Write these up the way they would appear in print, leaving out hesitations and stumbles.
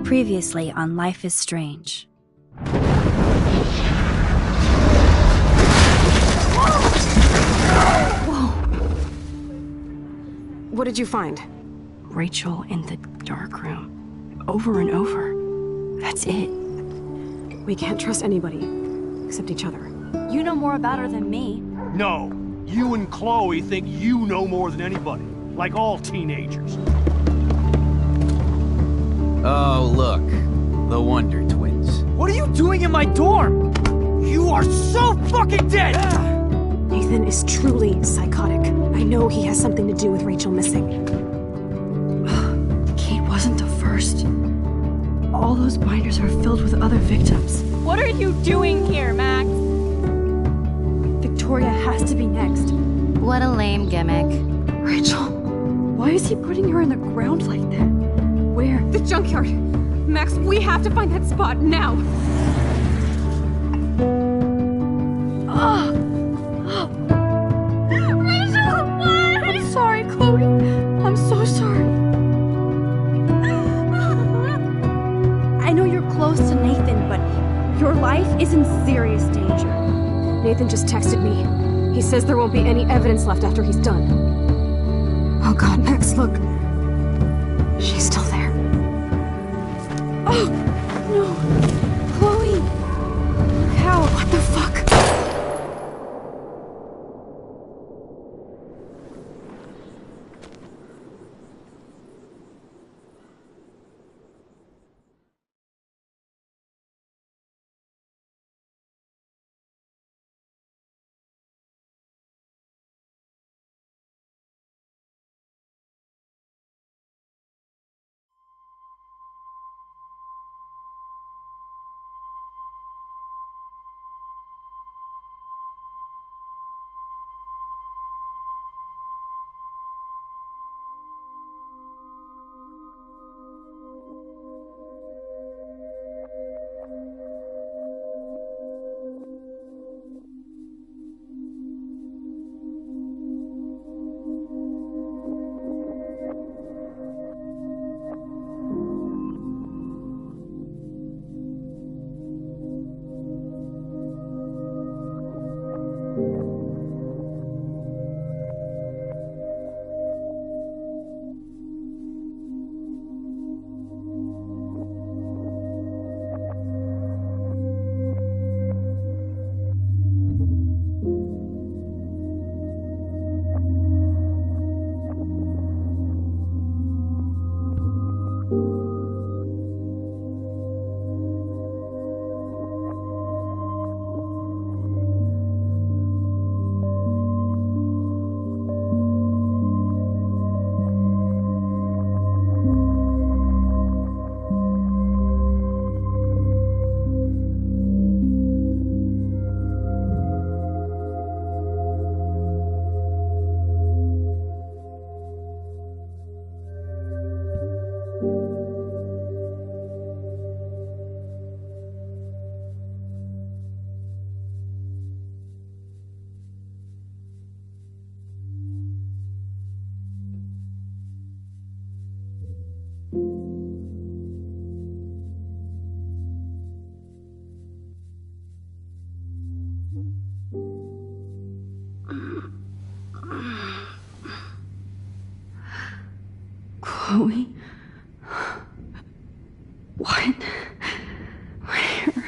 Previously on Life is Strange. Whoa! What did you find? Rachel in the dark room. Over and over. That's it. We can't trust anybody, except each other. You know more about her than me. No. You and Chloe think you know more than anybody. Like all teenagers. Oh, look. The Wonder Twins. What are you doing in my dorm? You are so fucking dead! Nathan is truly psychotic. I know he has something to do with Rachel missing. Kate wasn't the first. All those binders are filled with other victims. What are you doing here, Max? Victoria has to be next. What a lame gimmick. Rachel, why is he putting her in the ground like that? Where? The junkyard! Max, we have to find that spot now! Rachel, what? I'm sorry, Chloe. I'm so sorry. I know you're close to Nathan, but your life is in serious danger. Nathan just texted me. He says there won't be any evidence left after he's done. Oh god, Max, look. She's still there. Oh, no. Chloe. How? What the fuck? Chloe? What? Where?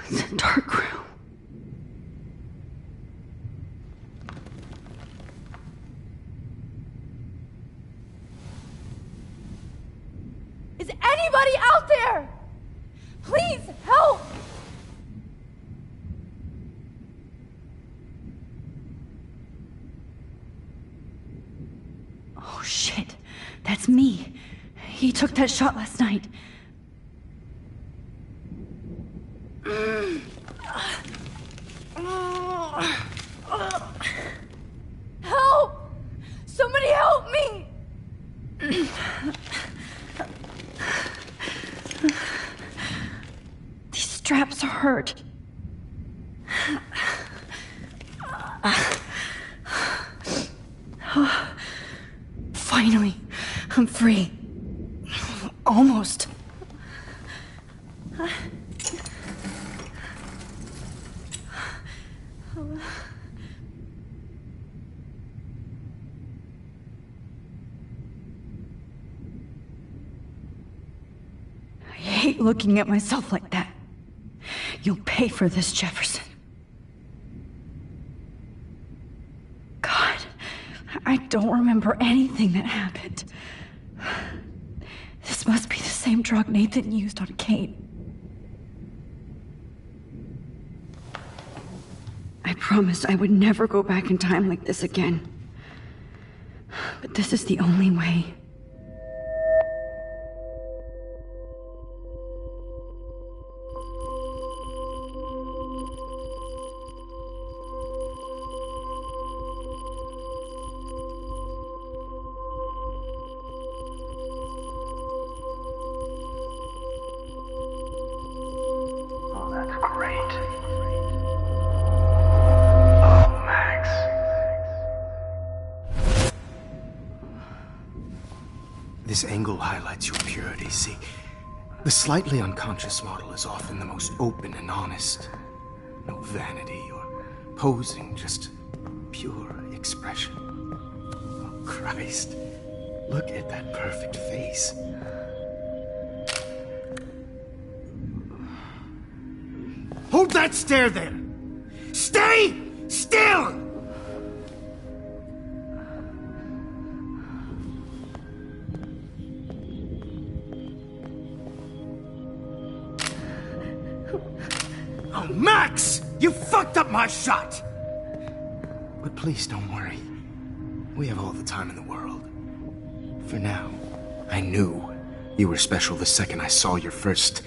It's a dark room. Is anybody out there? Please help! Oh shit, that's me. He took that shot last night. Help! Somebody help me! These straps hurt. Finally, I'm free. Almost. I hate looking at myself like that. You'll pay for this, Jefferson. God, I don't remember anything that happened. This must be the same drug Nathan used on Kate. I promised I would never go back in time like this again. But this is the only way. This angle highlights your purity, see? The slightly unconscious model is often the most open and honest. No vanity or posing, just pure expression. Oh, Christ. Look at that perfect face. Hold that stare there! Stay still! Oh, Max! You fucked up my shot! But please don't worry. We have all the time in the world. For now, I knew you were special the second I saw your first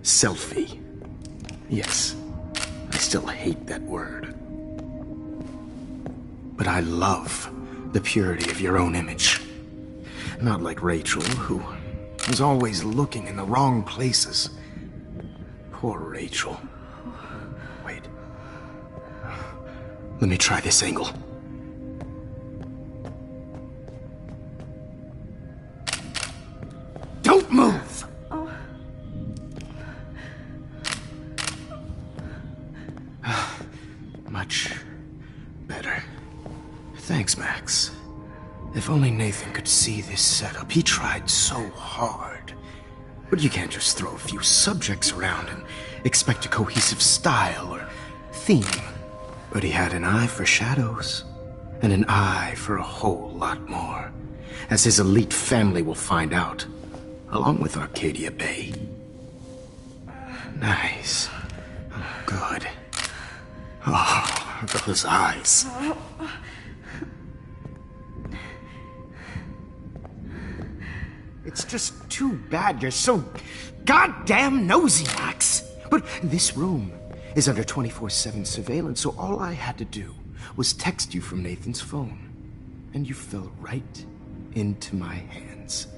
selfie. Yes, I still hate that word. But I love the purity of your own image. Not like Rachel, who was always looking in the wrong places. Poor Rachel. Wait. Let me try this angle. Don't move! Much better. Thanks, Max. If only Nathan could see this setup. He tried so hard. But you can't just throw a few subjects around and expect a cohesive style or theme. But he had an eye for shadows, and an eye for a whole lot more, as his elite family will find out, along with Arcadia Bay. Nice. Oh, good. Oh, those eyes. It's just too bad you're so goddamn nosy, Max. But this room is under 24/7 surveillance, so all I had to do was text you from Nathan's phone. And you fell right into my hands.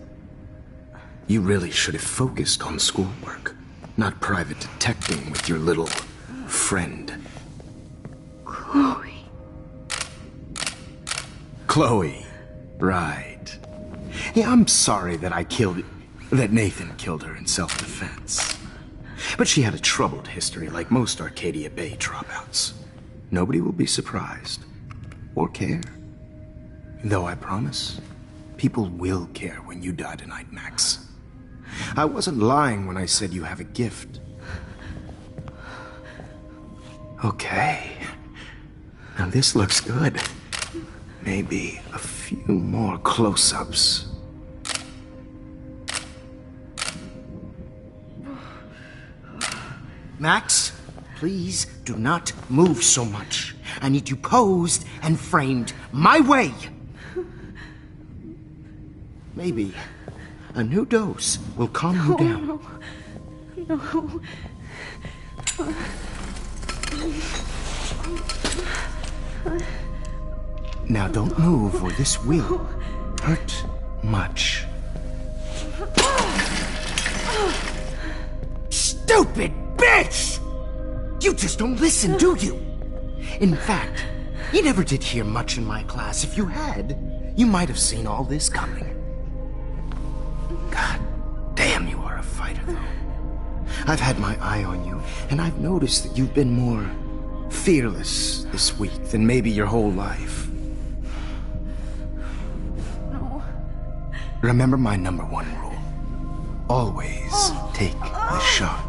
You really should have focused on schoolwork, not private detecting with your little friend. Chloe. Chloe, right. Yeah, I'm sorry that that Nathan killed her in self-defense. But she had a troubled history like most Arcadia Bay dropouts. Nobody will be surprised, or care. Though I promise, people will care when you die tonight, Max. I wasn't lying when I said you have a gift. Okay. Now this looks good. Maybe a few more close-ups. Max, please do not move so much. I need you posed and framed my way. Maybe a new dose will calm you down. No. Now don't move or this will hurt much. Stupid bitch! You just don't listen, do you? In fact, you never did hear much in my class. If you had, you might have seen all this coming. God damn. better, though. I've had my eye on you, and I've noticed that you've been more fearless this week than maybe your whole life. No. Remember my #1 rule. Always take the shot.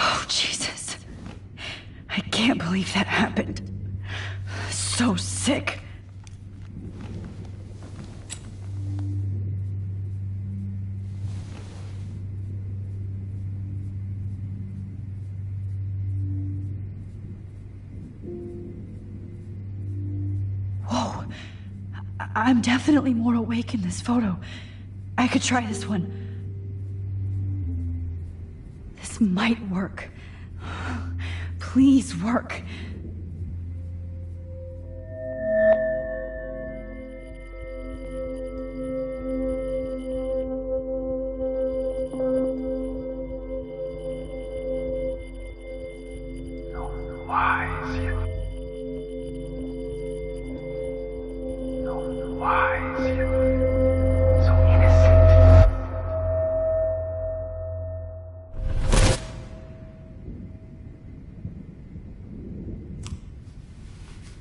Oh, Jesus. I can't believe that happened. So sick. Whoa. I'm definitely more awake in this photo. I could try this one. This might work. Please work.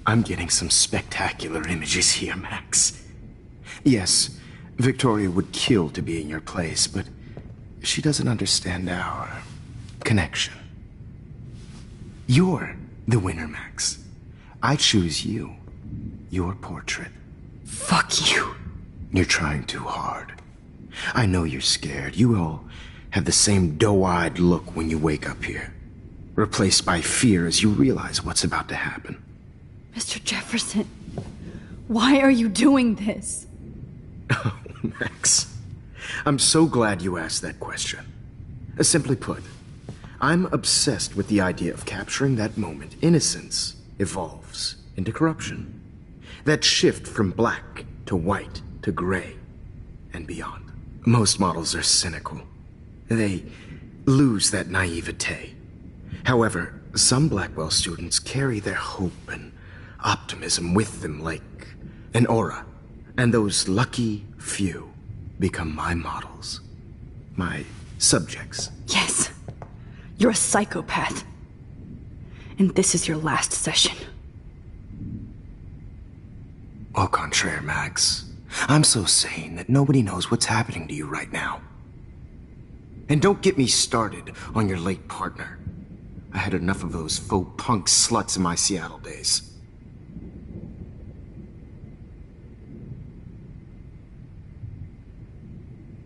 I'm getting some spectacular images here, Max. Yes, Victoria would kill to be in your place, but she doesn't understand our connection. You're the winner, Max. I choose you. Your portrait. Fuck you. You're trying too hard. I know you're scared. You all have the same doe-eyed look when you wake up here, replaced by fear as you realize what's about to happen. Mr. Jefferson, why are you doing this? Oh, Max. I'm so glad you asked that question. Simply put, I'm obsessed with the idea of capturing that moment innocence evolves into corruption. That shift from black to white to gray and beyond. Most models are cynical. They lose that naivete. However, some Blackwell students carry their hope and optimism with them like an aura. And those lucky few become my models. My subjects. Yes. You're a psychopath. And this is your last session. Au contraire, Max. I'm so sane that nobody knows what's happening to you right now. And don't get me started on your late partner. I had enough of those faux punk sluts in my Seattle days.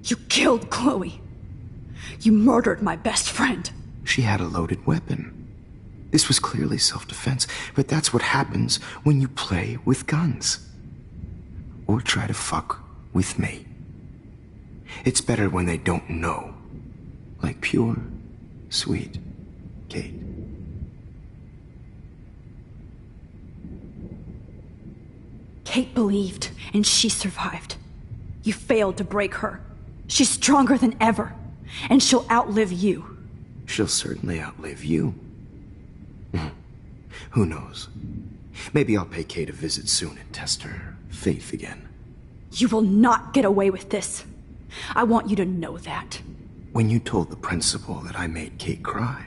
You killed Chloe. You murdered my best friend. She had a loaded weapon. This was clearly self-defense, but that's what happens when you play with guns. Or try to fuck with me. It's better when they don't know. Like pure, sweet Kate. Kate believed, and she survived. You failed to break her. She's stronger than ever, and she'll outlive you. She'll certainly outlive you. Who knows? Maybe I'll pay Kate a visit soon and test her faith again. You will not get away with this. I want you to know that. When you told the principal that I made Kate cry,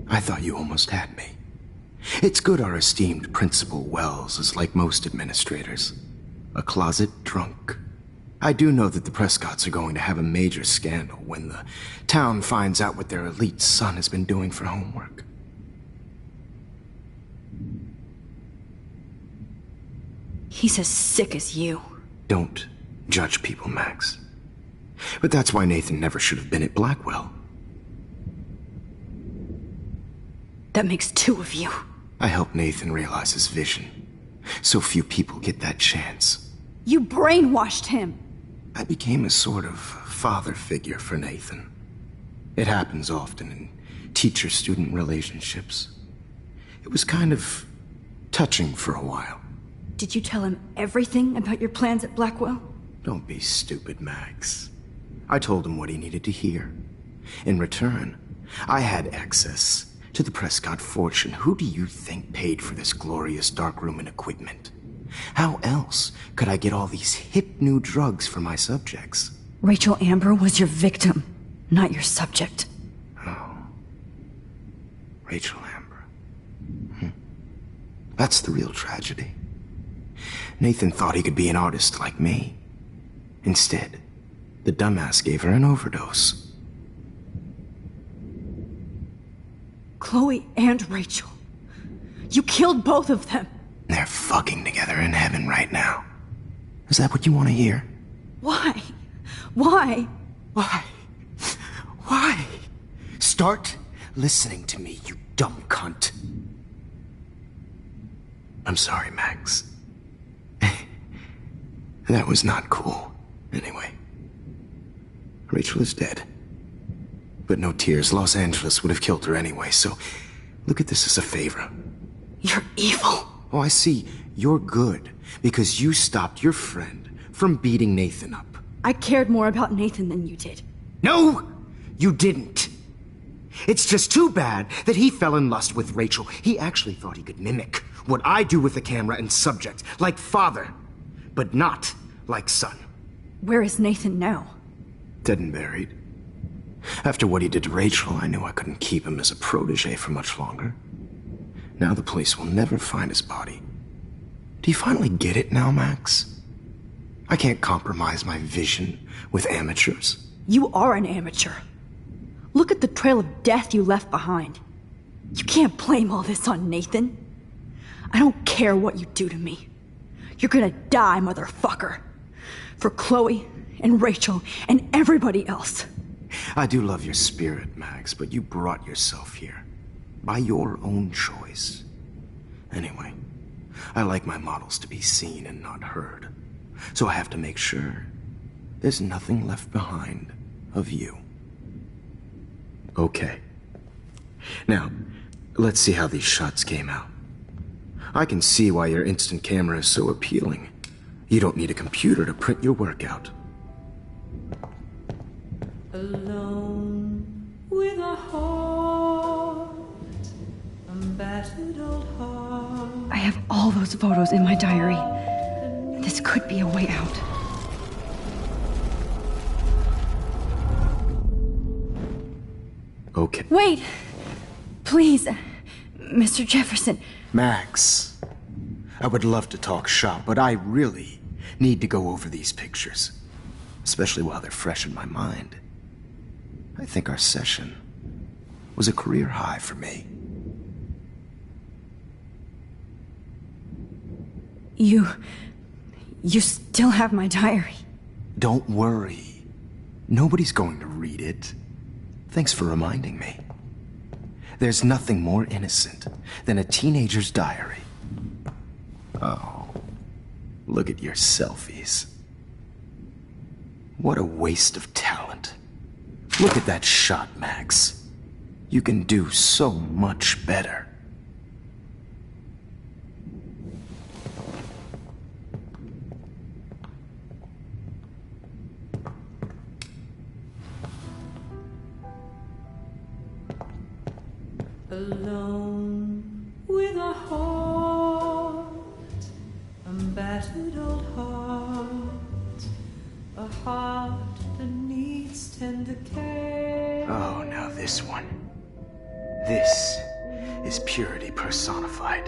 I thought you almost had me. It's good our esteemed Principal Wells is like most administrators. A closet drunk. I do know that the Prescotts are going to have a major scandal when the town finds out what their elite son has been doing for homework. He's as sick as you. Don't judge people, Max. But that's why Nathan never should have been at Blackwell. That makes two of you. I helped Nathan realize his vision. So few people get that chance. You brainwashed him. I became a sort of father figure for Nathan. It happens often in teacher-student relationships. It was kind of touching for a while. Did you tell him everything about your plans at Blackwell? Don't be stupid, Max. I told him what he needed to hear. In return, I had access to the Prescott fortune. Who do you think paid for this glorious darkroom and equipment? How else could I get all these hip new drugs for my subjects? Rachel Amber was your victim, not your subject. Oh. Rachel Amber. That's the real tragedy. Nathan thought he could be an artist like me. Instead, the dumbass gave her an overdose. Chloe and Rachel. You killed both of them. They're fucking together in heaven right now. Is that what you want to hear? Why? Why? Why? Why? Start listening to me, you dumb cunt. I'm sorry, Max. That was not cool. Anyway, Rachel is dead. But no tears. Los Angeles would have killed her anyway, so look at this as a favor. You're evil. Oh, I see. You're good because you stopped your friend from beating Nathan up. I cared more about Nathan than you did. No, you didn't. It's just too bad that he fell in lust with Rachel. He actually thought he could mimic what I do with the camera and subject, like father, but not like son. Where is Nathan now? Dead and buried. After what he did to Rachel, I knew I couldn't keep him as a protege for much longer. Now the police will never find his body. Do you finally get it now, Max? I can't compromise my vision with amateurs. You are an amateur. Look at the trail of death you left behind. You can't blame all this on Nathan. I don't care what you do to me. You're gonna die, motherfucker. For Chloe and Rachel and everybody else. I do love your spirit, Max, but you brought yourself here. By your own choice. Anyway, I like my models to be seen and not heard. So I have to make sure there's nothing left behind of you. Okay. Now, let's see how these shots came out. I can see why your instant camera is so appealing. You don't need a computer to print your work out. Alone with a heart, a battered old heart. I have all those photos in my diary. This could be a way out. Okay. Wait! Please, Mr. Jefferson. Max, I would love to talk shop, but I really need to go over these pictures. Especially while they're fresh in my mind. I think our session was a career high for me. You still have my diary. Don't worry. Nobody's going to read it. Thanks for reminding me. There's nothing more innocent than a teenager's diary. Oh, look at your selfies. What a waste of talent. Look at that shot, Max. You can do so much better. Alone with a heart, a battered old heart, a heart that needs tender care. Oh, now this one. This is purity personified.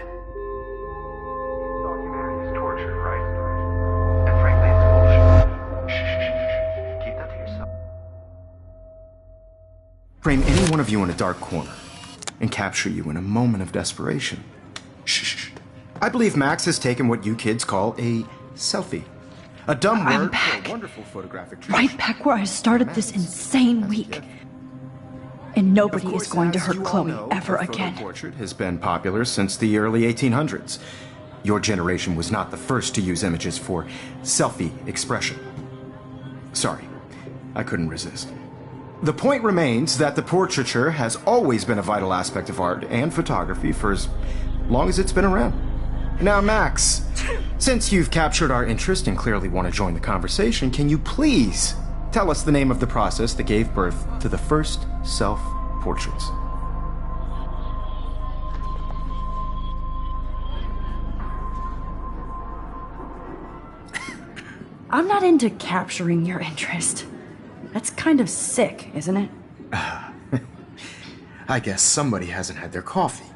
Documentary is torture, right? And frankly, it's bullshit. Shh. Keep that to yourself. Frame any one of you in a dark corner and capture you in a moment of desperation. Shh. I believe Max has taken what you kids call a selfie. A dumb word for a wonderful photographic tradition. Right back where I started this insane week. And nobody is going to hurt Chloe ever again. The portrait has been popular since the early 1800s. Your generation was not the first to use images for selfie expression. Sorry, I couldn't resist. The point remains that the portraiture has always been a vital aspect of art and photography for as long as it's been around. Now, Max, since you've captured our interest and clearly want to join the conversation, can you please tell us the name of the process that gave birth to the first self-portraits? I'm not into capturing your interest. That's kind of sick, isn't it? I guess somebody hasn't had their coffee.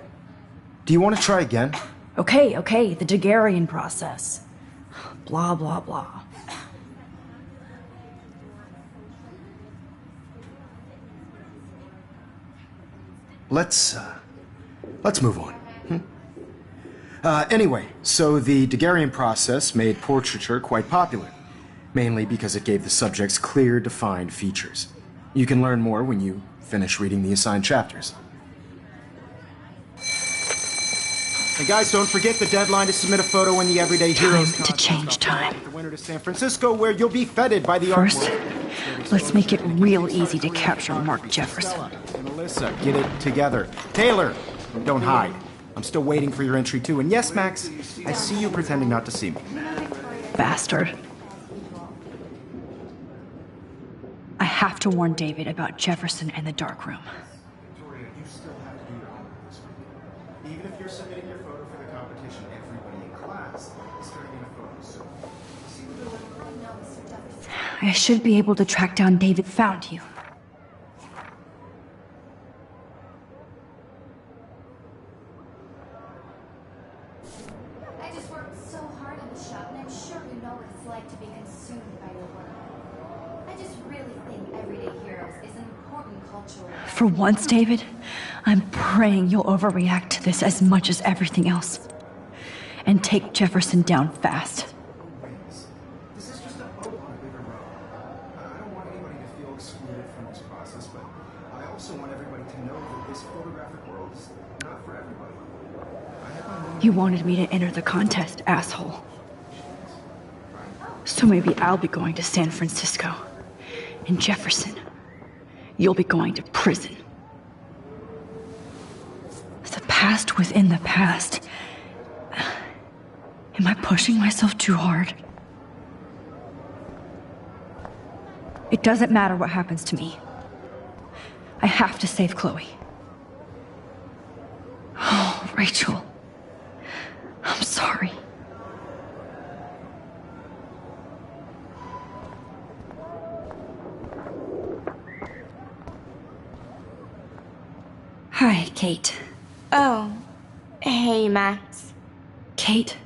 Do you want to try again? Okay, the Daguerrean process. Blah, blah, blah. Let's move on. Anyway, so the Daguerrean process made portraiture quite popular, mainly because it gave the subjects clear, defined features. You can learn more when you finish reading the assigned chapters. And guys, don't forget the deadline to submit a photo in the Everyday Heroes Time to change time. The winter to San Francisco, where you'll be feted by the First, artwork. let's make it real easy to capture Mark Jefferson. And Alyssa, get it together. Taylor, don't hide. I'm still waiting for your entry too. And yes, Max, I see you pretending not to see me. Bastard. I have to warn David about Jefferson and the dark room. Victoria, you still have to do your homework this week. Even if you're submitting your photo for the competition, everybody in class is turning in a photo. So, see what I should be able to track down David found you. I just worked so hard in the shop, and I'm sure you know what it's like to be consumed by your work. I just really think Everyday Heroes is an important cultural... For once, David, I'm praying you'll overreact to this as much as everything else. And take Jefferson down fast. This is just a boat on a bigger road. I don't want anybody to feel excluded from this process, but I also want everybody to know that this photographic world is not for everybody. You wanted me to enter the contest, asshole. So maybe I'll be going to San Francisco. And Jefferson, you'll be going to prison. The past within the past. Am I pushing myself too hard? It doesn't matter what happens to me. I have to save Chloe. Oh, Rachel. I'm sorry. Hi, Kate. Oh. Hey, Max. Kate,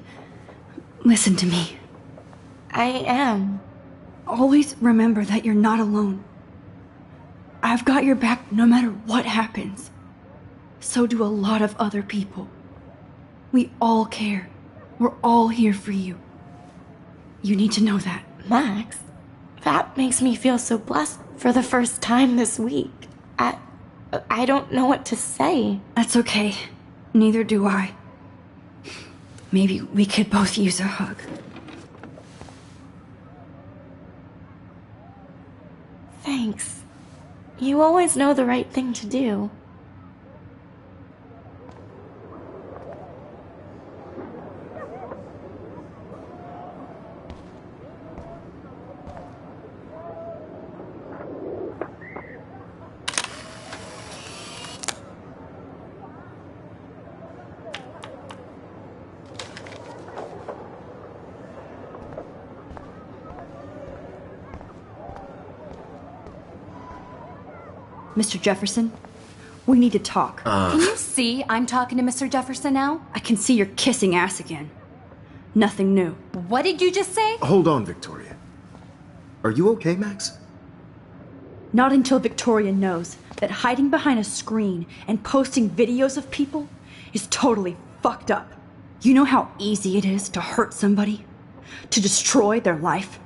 listen to me. I am. Always remember that you're not alone. I've got your back no matter what happens. So do a lot of other people. We all care. We're all here for you. You need to know that. Max, that makes me feel so blessed for the first time this week. I don't know what to say. That's okay. Neither do I. Maybe we could both use a hug. Thanks. You always know the right thing to do. Mr. Jefferson, we need to talk. Can you see I'm talking to Mr. Jefferson now? I can see you're kissing ass again. Nothing new. What did you just say? Hold on, Victoria. Are you okay, Max? Not until Victoria knows that hiding behind a screen and posting videos of people is totally fucked up. You know how easy it is to hurt somebody? To destroy their life?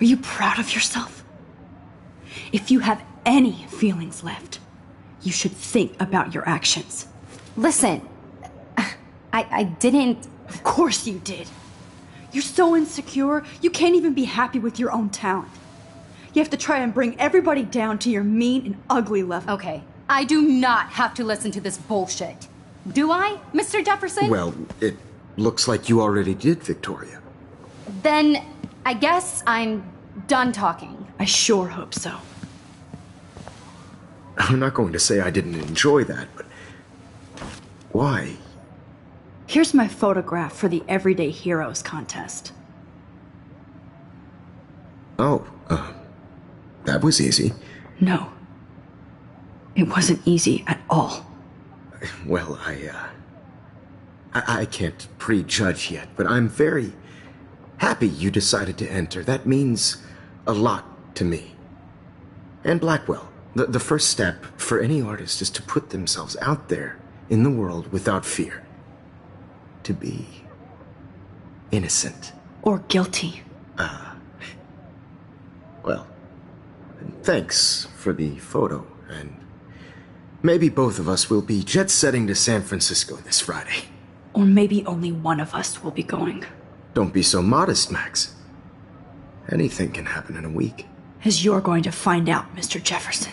Are you proud of yourself? If you have any feelings left, you should think about your actions. Listen, I didn't... Of course you did. You're so insecure, you can't even be happy with your own talent. You have to try and bring everybody down to your mean and ugly level. Okay, I do not have to listen to this bullshit. Do I, Mr. Jefferson? Well, it looks like you already did, Victoria. Then I guess I'm done talking. I sure hope so. I'm not going to say I didn't enjoy that, but why? Here's my photograph for the Everyday Heroes contest. Oh, that was easy. No. It wasn't easy at all. Well, I can't prejudge yet, but I'm very happy you decided to enter. That means a lot to me. And Blackwell. The first step for any artist is to put themselves out there in the world without fear. To be innocent. Or guilty. Well, thanks for the photo, and maybe both of us will be jet-setting to San Francisco this Friday. Or maybe only one of us will be going. Don't be so modest, Max. Anything can happen in a week. As you're going to find out, Mr. Jefferson.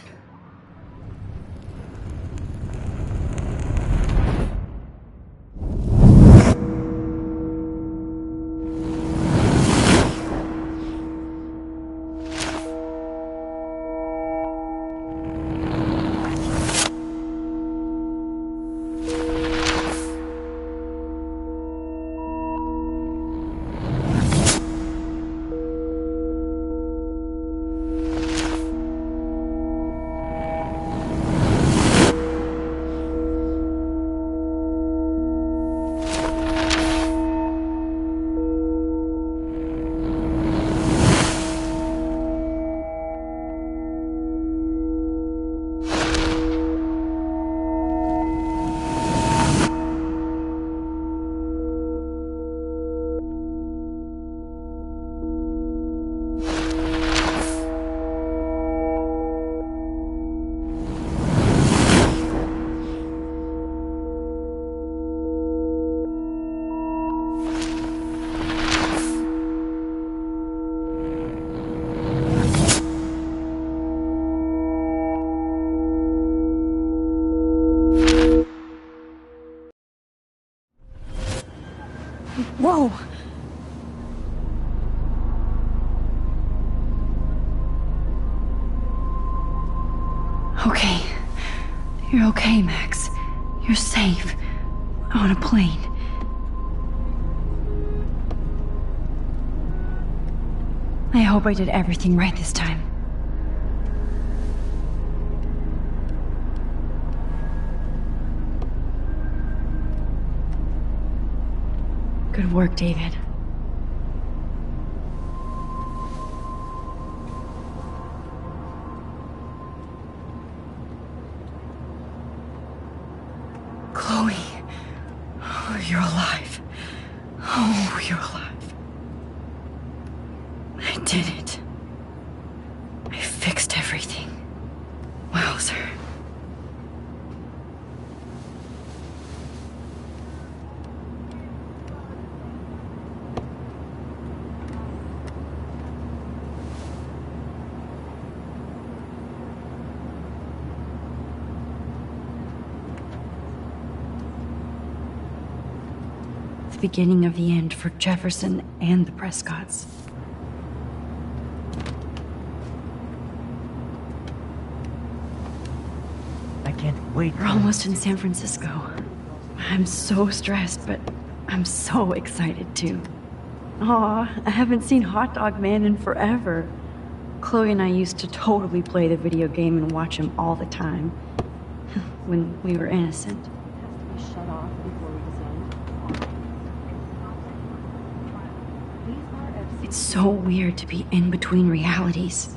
Whoa! Okay. You're okay, Max. You're safe. On a plane. I hope I did everything right this time. Good work, David. Chloe. Oh, you're alive. Oh, you're alive. I did it. I fixed everything. Wowzer. Beginning of the end for Jefferson and the Prescotts. I can't wait. We're almost in San Francisco. I'm so stressed, but I'm so excited too. Aw, I haven't seen Hot Dog Man in forever. Chloe and I used to totally play the video game and watch him all the time. When we were innocent. Shut off before we descend. It's so weird to be in between realities.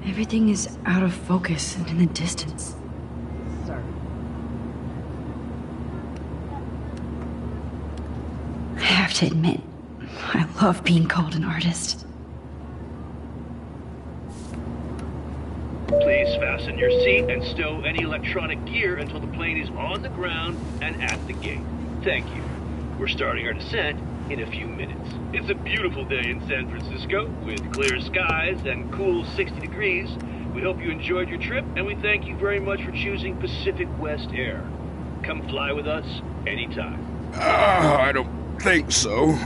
Everything is out of focus and in the distance. Sorry. I have to admit, I love being called an artist. Please fasten your seat and stow any electronic gear until the plane is on the ground and at the gate. Thank you. We're starting our descent in a few minutes. It's a beautiful day in San Francisco with clear skies and cool 60 degrees. We hope you enjoyed your trip, and we thank you very much for choosing Pacific West Air. Come fly with us anytime. I don't think so.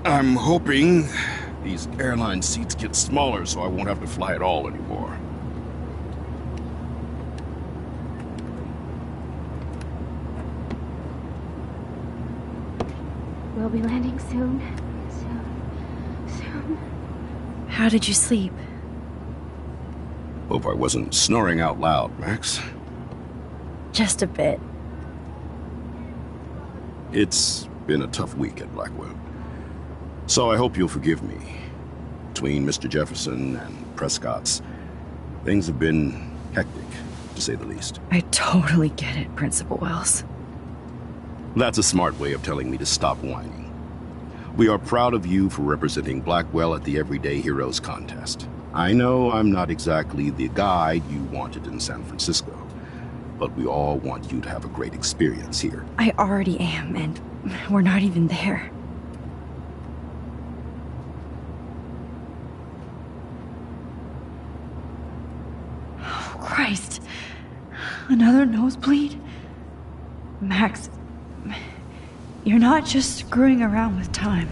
I'm hoping these airline seats get smaller so I won't have to fly at all anymore. We'll be landing soon. Soon. How did you sleep? Hope I wasn't snoring out loud, Max. Just a bit. It's been a tough week at Blackwell. So I hope you'll forgive me. Between Mr. Jefferson and Prescott's, things have been hectic, to say the least. I totally get it, Principal Wells. That's a smart way of telling me to stop whining. We are proud of you for representing Blackwell at the Everyday Heroes contest. I know I'm not exactly the guide you wanted in San Francisco, but we all want you to have a great experience here. I already am, and we're not even there. Oh, Christ. Another nosebleed? Max, you're not just screwing around with time.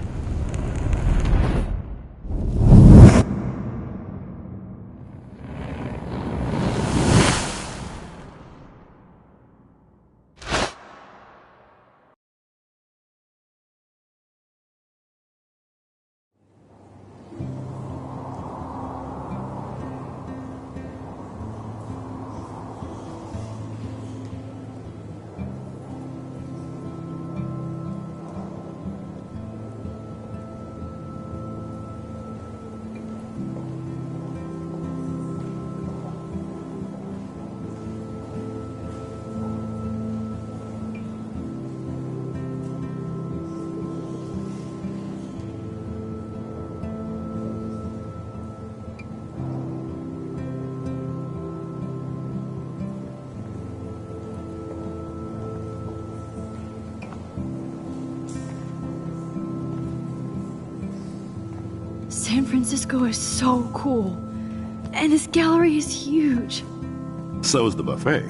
San Francisco is so cool. And this gallery is huge. So is the buffet.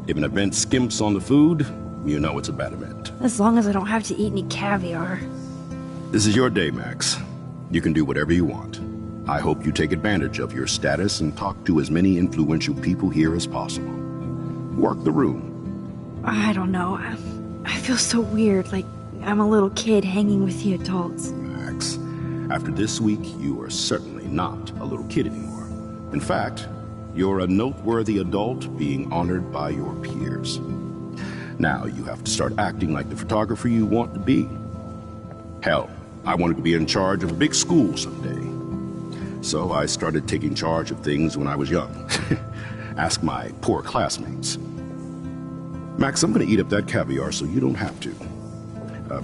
If an event skimps on the food, you know it's a bad event. As long as I don't have to eat any caviar. This is your day, Max. You can do whatever you want. I hope you take advantage of your status and talk to as many influential people here as possible. Work the room. I don't know. I feel so weird, like I'm a little kid hanging with the adults. Max, after this week, you are certainly not a little kid anymore. In fact, you're a noteworthy adult being honored by your peers. Now you have to start acting like the photographer you want to be. Hell, I wanted to be in charge of a big school someday. So I started taking charge of things when I was young. Ask my poor classmates. Max, I'm gonna eat up that caviar so you don't have to.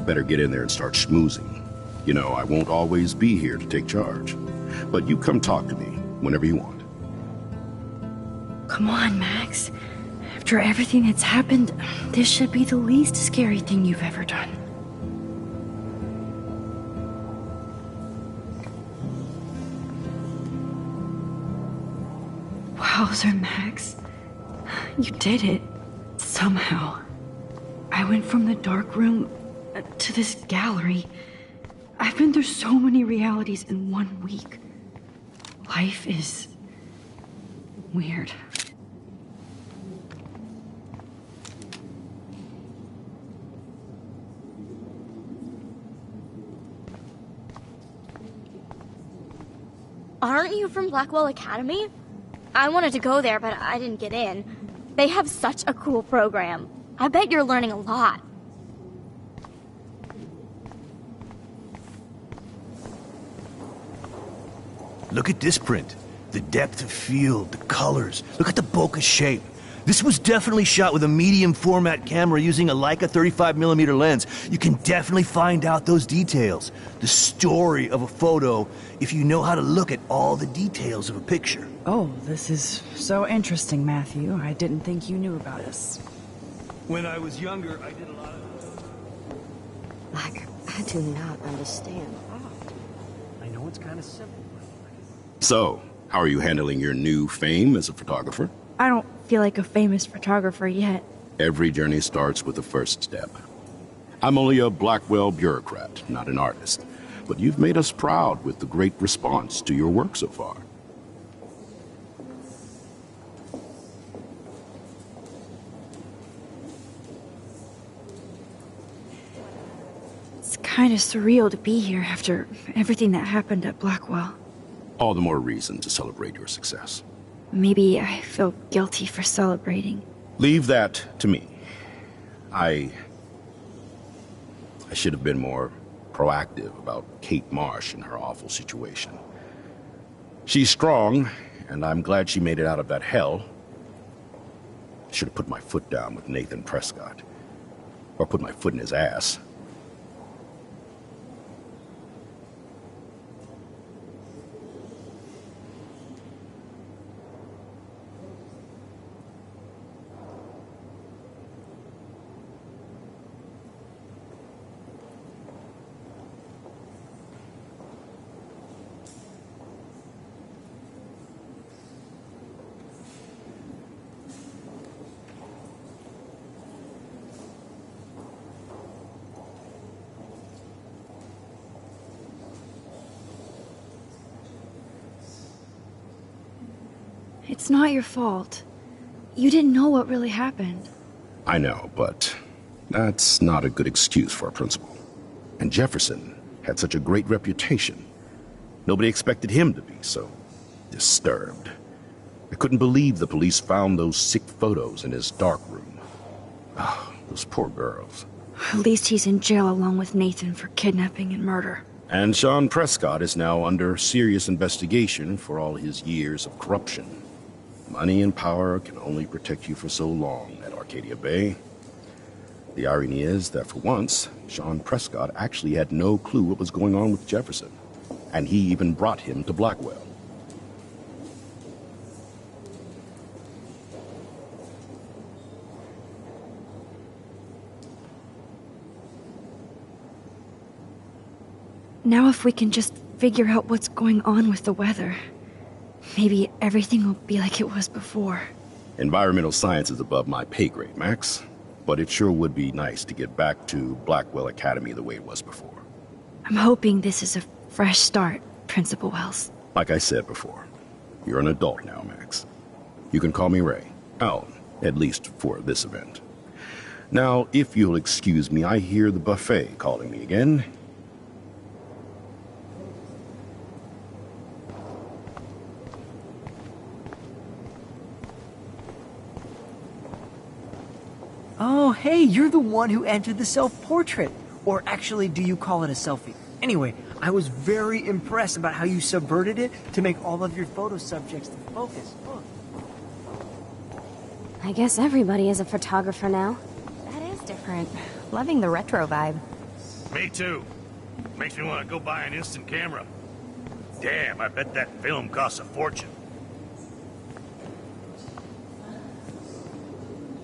Better get in there and start schmoozing. You know, I won't always be here to take charge. But you come talk to me whenever you want. Come on, Max. After everything that's happened, this should be the least scary thing you've ever done. Wowzer, Max. You did it. Somehow. I went from the dark room to this gallery. I've been through so many realities in 1 week. Life is weird. Aren't you from Blackwell Academy? I wanted to go there, but I didn't get in. They have such a cool program. I bet you're learning a lot. Look at this print. The depth of field, the colors. Look at the bokeh shape. This was definitely shot with a medium format camera using a Leica 35mm lens. You can definitely find out those details. The story of a photo if you know how to look at all the details of a picture. Oh, this is so interesting, Matthew. I didn't think you knew about this. When I was younger, I did a lot of... I do not understand art. I know it's kind of simple. So, how are you handling your new fame as a photographer? I don't feel like a famous photographer yet. Every journey starts with the first step. I'm only a Blackwell bureaucrat, not an artist. But you've made us proud with the great response to your work so far. It's kind of surreal to be here after everything that happened at Blackwell. All the more reason to celebrate your success. Maybe I feel guilty for celebrating. Leave that to me. I should have been more proactive about Kate Marsh and her awful situation. She's strong, and I'm glad she made it out of that hell. Should have put my foot down with Nathan Prescott. Or put my foot in his ass. It's not your fault. You didn't know what really happened. I know, but that's not a good excuse for a principal. And Jefferson had such a great reputation. Nobody expected him to be so disturbed. I couldn't believe the police found those sick photos in his dark room. Oh, those poor girls. At least he's in jail along with Nathan for kidnapping and murder. And Sean Prescott is now under serious investigation for all his years of corruption. Money and power can only protect you for so long at Arcadia Bay. The irony is that for once, Sean Prescott actually had no clue what was going on with Jefferson. And he even brought him to Blackwell. Now if we can just figure out what's going on with the weather, maybe everything will be like it was before. Environmental science is above my pay grade, Max. But it sure would be nice to get back to Blackwell Academy the way it was before. I'm hoping this is a fresh start, Principal Wells. Like I said before, you're an adult now, Max. You can call me Ray. Oh, at least for this event. Now, if you'll excuse me, I hear the buffet calling me again. Oh, hey, you're the one who entered the self-portrait. Or actually, do you call it a selfie? Anyway, I was very impressed about how you subverted it to make all of your photo subjects the focus. Look. I guess everybody is a photographer now. That is different. Loving the retro vibe. Me too. Makes me want to go buy an instant camera. Damn, I bet that film costs a fortune.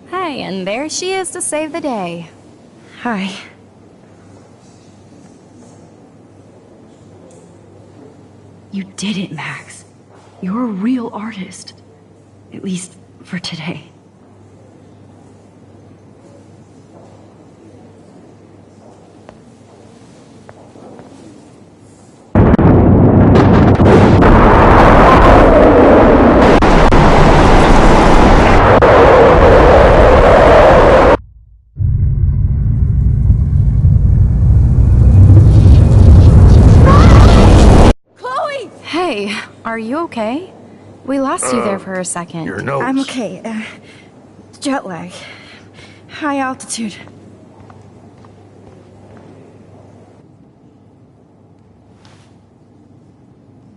Hi, and there she is to save the day. Hi. You did it, Max. You're a real artist. At least for today. Are you okay? We lost you there for a second. Your nose. I'm okay. Jet lag. High altitude.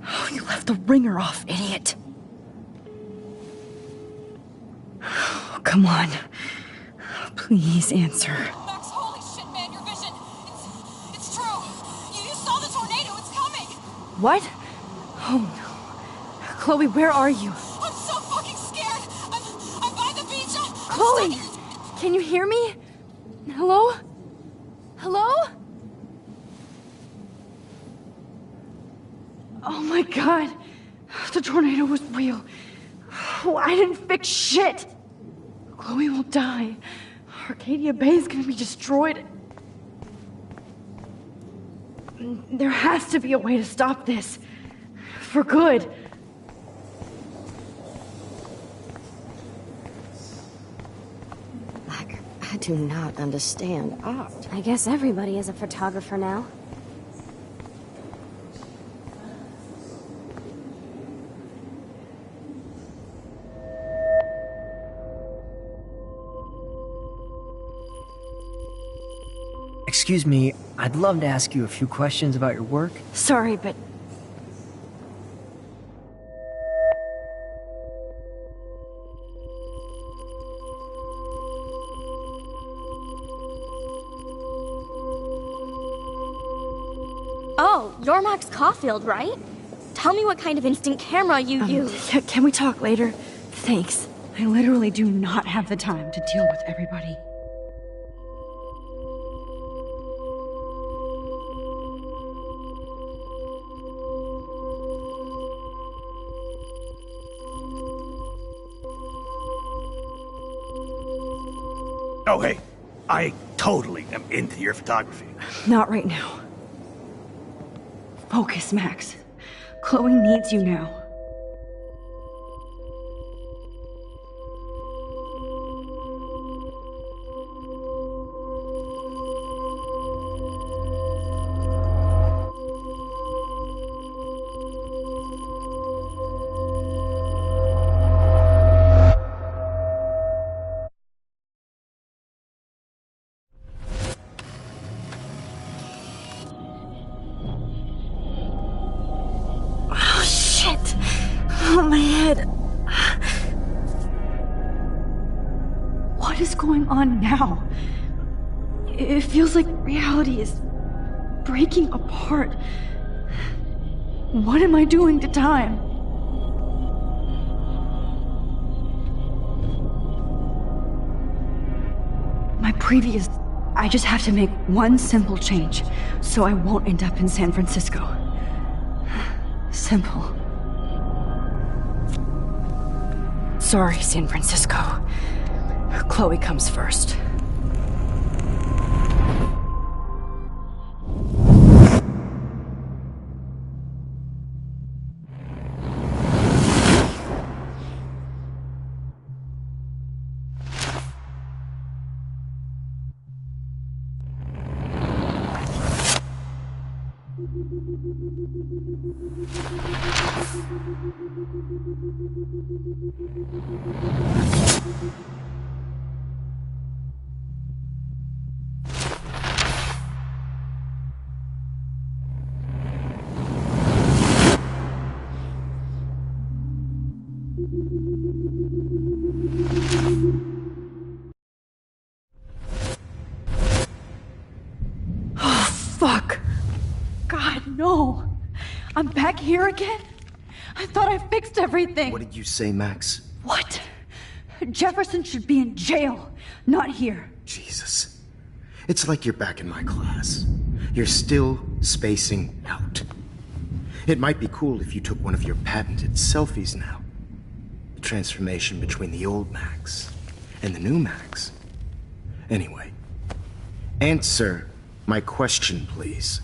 Oh, you left the ringer off, idiot. Oh, come on. Please answer. Max, holy shit, man, your vision. It's true. You saw the tornado. It's coming. What? Oh no. Chloe, where are you? I'm so fucking scared. I'm by the beach. Chloe! Can you hear me? Hello? Hello? Oh my god. The tornado was real. Oh, I didn't fix shit. Chloe will die. Arcadia Bay is gonna be destroyed. There has to be a way to stop this. For good. I do not understand art. I guess everybody is a photographer now. Excuse me, I'd love to ask you a few questions about your work. Sorry, but... Oh, you're Max Caulfield, right? Tell me what kind of instant camera you use. Can we talk later? Thanks. I literally do not have the time to deal with everybody. Oh, hey, I totally am into your photography. Not right now. Focus, Max. Chloe needs you now. Oh, my head. What is going on now? It feels like reality is breaking apart. What am I doing to time? I just have to make one simple change, so I won't end up in San Francisco. Simple. Sorry, San Francisco. Chloe comes first. Fuck. God, no. I'm back here again? I thought I fixed everything. What did you say, Max? What? Jefferson should be in jail, not here. Jesus. It's like you're back in my class. You're still spacing out. It might be cool if you took one of your patented selfies now. The transformation between the old Max and the new Max. Anyway, answer my question, please.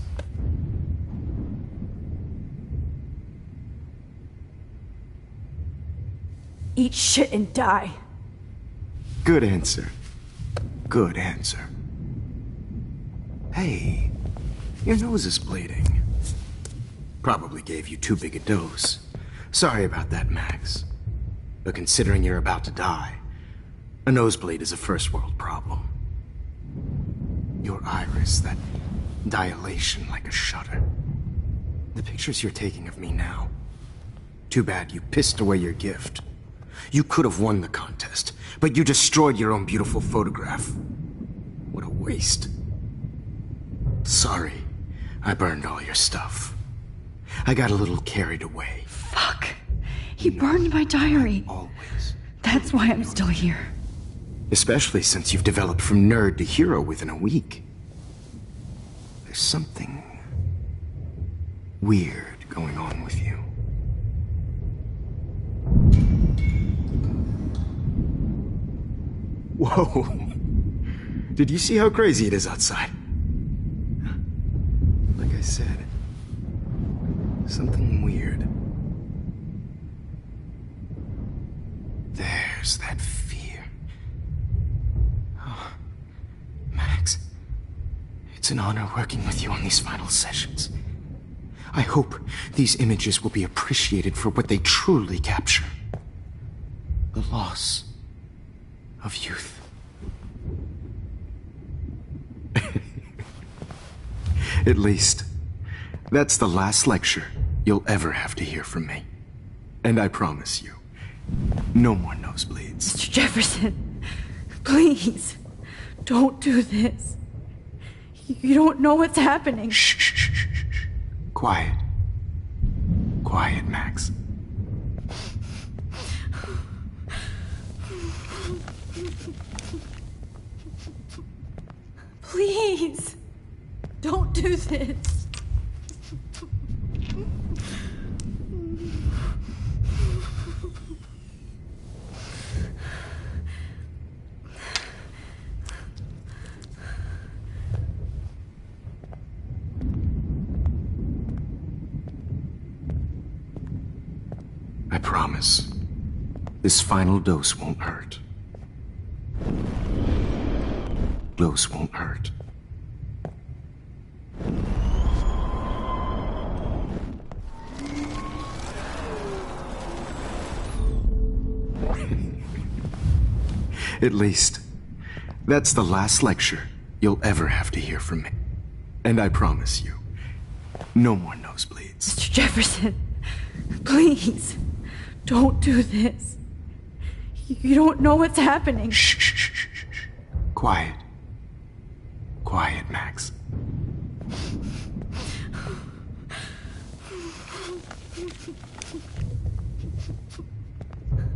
Eat shit and die. Good answer. Good answer. Hey, your nose is bleeding. Probably gave you too big a dose. Sorry about that, Max. But considering you're about to die, a nosebleed is a first world problem. Your iris, that dilation like a shutter. The pictures you're taking of me now. Too bad you pissed away your gift. You could have won the contest, but you destroyed your own beautiful photograph. What a waste. Sorry, I burned all your stuff. I got a little carried away. Fuck. He burned my diary. Always. That's why I'm still here. Especially since you've developed from nerd to hero within a week. There's something weird going on with you. Whoa! Did you see how crazy it is outside? Like I said, something weird. There's that fear. Oh, Max, it's an honor working with you on these final sessions. I hope these images will be appreciated for what they truly capture. The loss of youth. At least, that's the last lecture you'll ever have to hear from me. And I promise you, no more nosebleeds. Mr. Jefferson, please, don't do this. You don't know what's happening. Shh, shh, shh, shh, shh. Quiet. Quiet, Max. Please, don't do this. I promise, this final dose won't hurt. Dose won't hurt. At least, that's the last lecture you'll ever have to hear from me. And I promise you, no more nosebleeds. Mr. Jefferson, please, don't do this. You don't know what's happening. Shh, shh, shh, shh, shh. Quiet. Quiet, Max.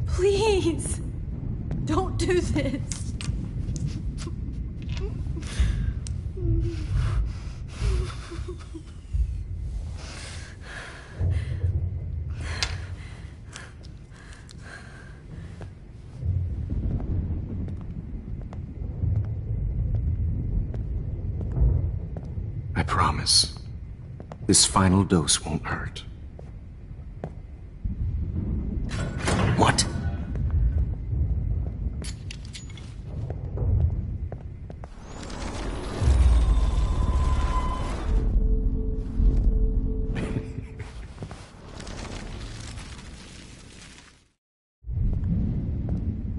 Please, don't do this. I promise, this final dose won't hurt. What?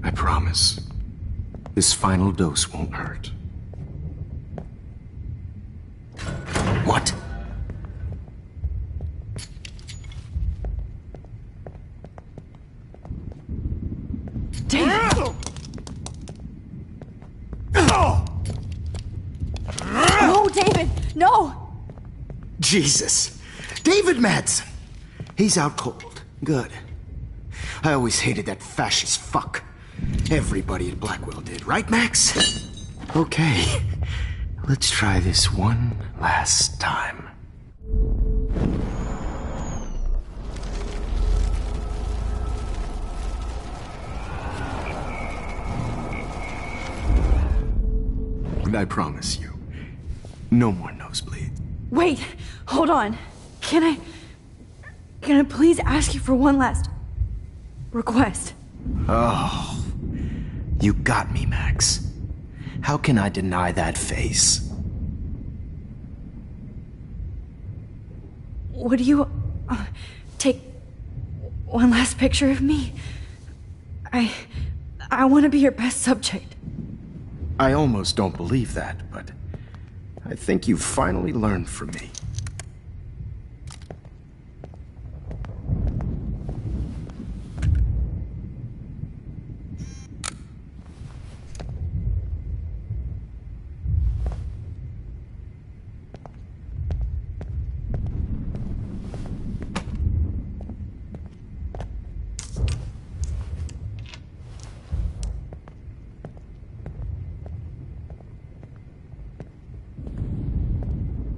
I promise, this final dose won't hurt. What? David! No, David! No! Jesus! David Madsen! He's out cold. Good. I always hated that fascist fuck. Everybody at Blackwell did, right, Max? Okay. Let's try this one last time. And I promise you, no more nosebleeds. Wait, hold on. Can I please ask you for one last request? Oh, you got me, Max. How can I deny that face? Would you take one last picture of me? I want to be your best subject. I almost don't believe that, but I think you've finally learned from me.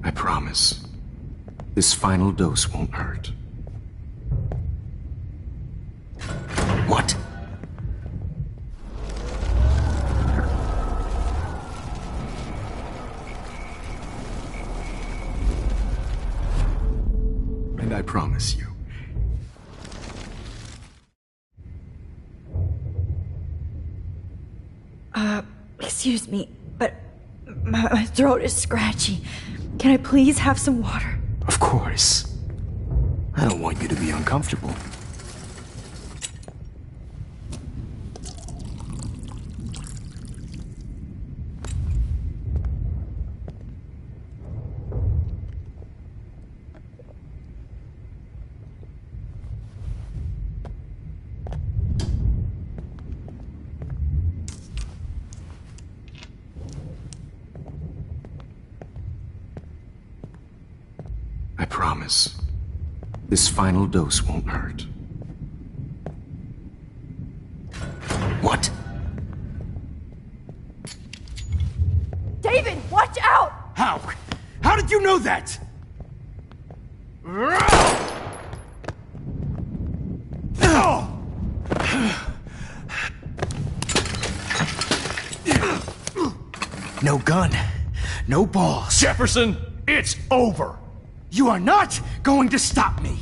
I promise, This final dose won't hurt. What? And I promise you, Excuse me, but my throat is scratchy. Can I please have some water? of course. I don't want you to be uncomfortable. I promise. This final dose won't hurt. What? David, watch out! How? How did you know that? No gun. No balls. Jefferson, it's over. You are not going to stop me.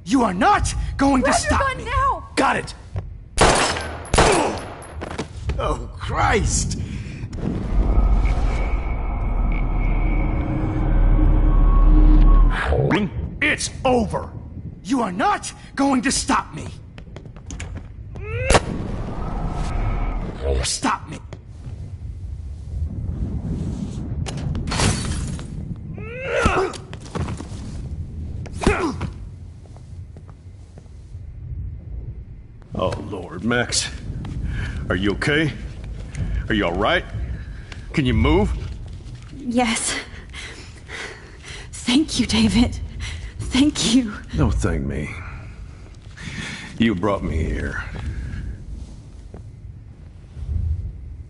You are not going to stop me. Now! Got it. Oh, Christ. It's over. You are not going to stop me. Stop me. Oh, Lord, Max. Are you okay? Are you all right? Can you move? Yes. Thank you, David. Thank you. No, thank me. You brought me here.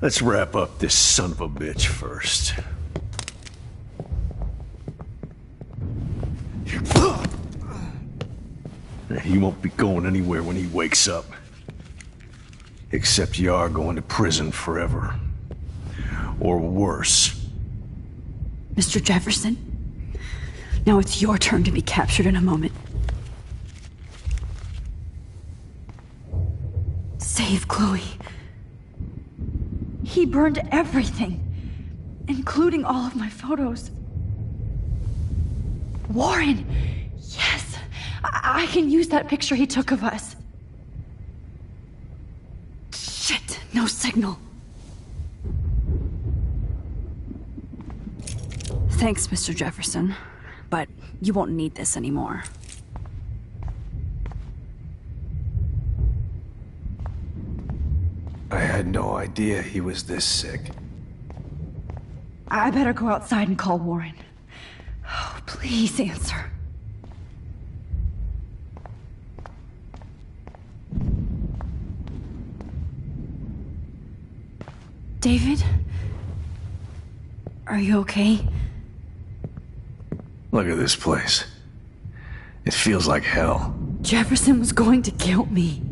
Let's wrap up this son of a bitch first. He won't be going anywhere when he wakes up. Except you are going to prison forever. Or worse. Mr. Jefferson, now it's your turn to be captured in a moment. Save Chloe. He burned everything, including all of my photos. Warren! Yes! I can use that picture he took of us. Shit, no signal. Thanks, Mr. Jefferson, but you won't need this anymore. I had no idea he was this sick. I better go outside and call Warren. Oh, please answer. David? Are you okay? Look at this place. It feels like hell. Jefferson was going to kill me.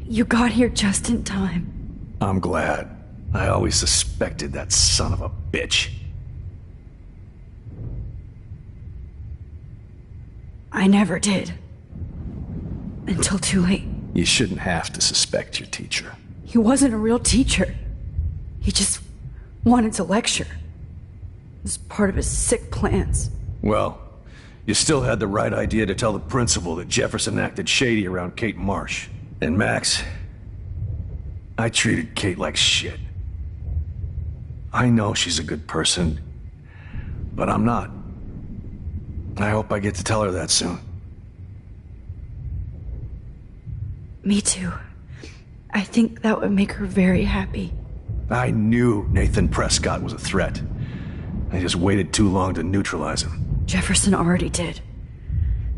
You got here just in time. I'm glad. I always suspected that son of a bitch. I never did. Until too late. You shouldn't have to suspect your teacher. He wasn't a real teacher. He just wanted to lecture. It was part of his sick plans. Well, you still had the right idea to tell the principal that Jefferson acted shady around Kate Marsh. And Max, I treated Kate like shit. I know she's a good person, but I'm not. I hope I get to tell her that soon. Me too. I think that would make her very happy. I knew Nathan Prescott was a threat. I just waited too long to neutralize him. Jefferson already did.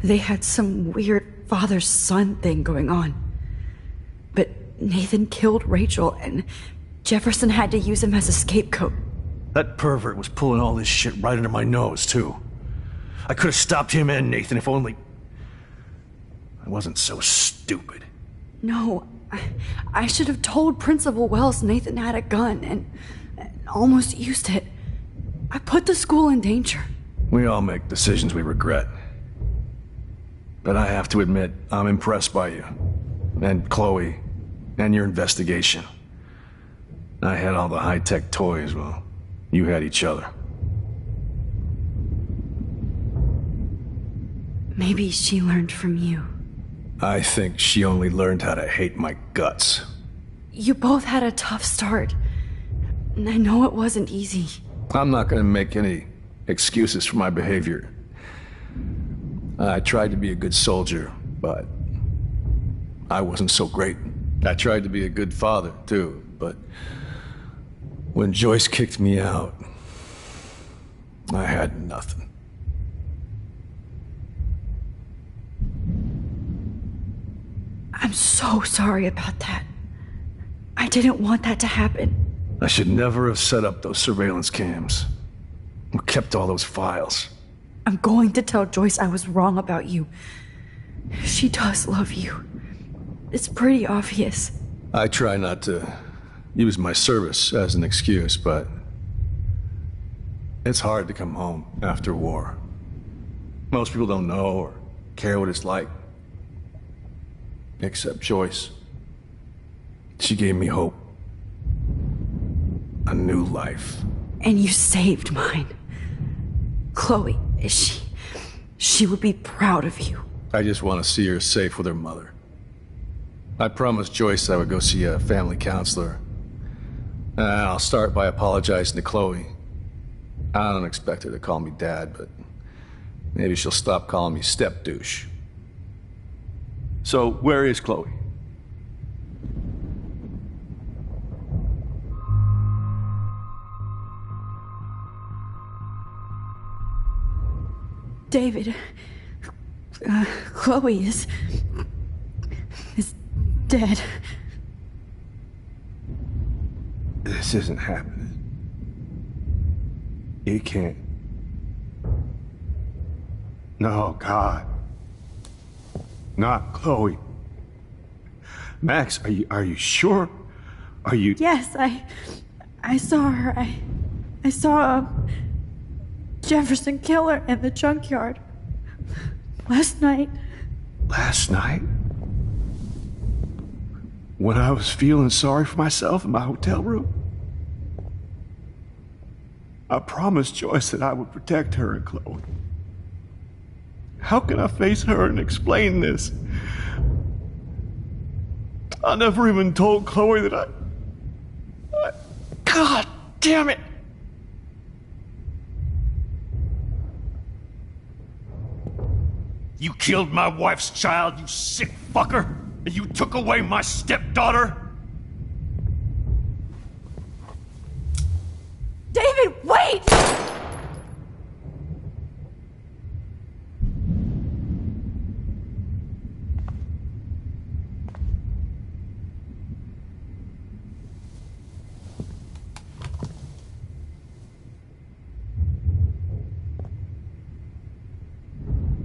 They had some weird father-son thing going on. But Nathan killed Rachel, and Jefferson had to use him as a scapegoat. That pervert was pulling all this shit right under my nose, too. I could have stopped him and Nathan if only I wasn't so stupid. No, I should have told Principal Wells Nathan had a gun and almost used it. I put the school in danger. We all make decisions we regret. But I have to admit, I'm impressed by you. And Chloe. And your investigation. I had all the high-tech toys, well, you had each other. Maybe she learned from you. I think she only learned how to hate my guts. You both had a tough start. And I know it wasn't easy. I'm not gonna make any excuses for my behavior. I tried to be a good soldier, but I wasn't so great. I tried to be a good father, too, but when Joyce kicked me out, I had nothing. I'm so sorry about that. I didn't want that to happen. I should never have set up those surveillance cams. Or kept all those files. I'm going to tell Joyce I was wrong about you. She does love you. It's pretty obvious. I try not to use my service as an excuse, but it's hard to come home after war. Most people don't know or care what it's like. Except Joyce. She gave me hope. A new life. And you saved mine. Chloe, she would be proud of you. I just want to see her safe with her mother. I promised Joyce I would go see a family counselor. I'll start by apologizing to Chloe. I don't expect her to call me Dad, but maybe she'll stop calling me step douche. So, where is Chloe? David, Chloe is dead. This isn't happening. It can't. No, God. Not Chloe. Max, are you sure? Are you... Yes, I saw her. I saw Jefferson kill her in the junkyard. Last night. Last night? When I was feeling sorry for myself in my hotel room? I promised Joyce that I would protect her and Chloe. How can I face her and explain this? I never even told Chloe that I... God damn it! You killed my wife's child, you sick fucker! And you took away my stepdaughter? David, wait!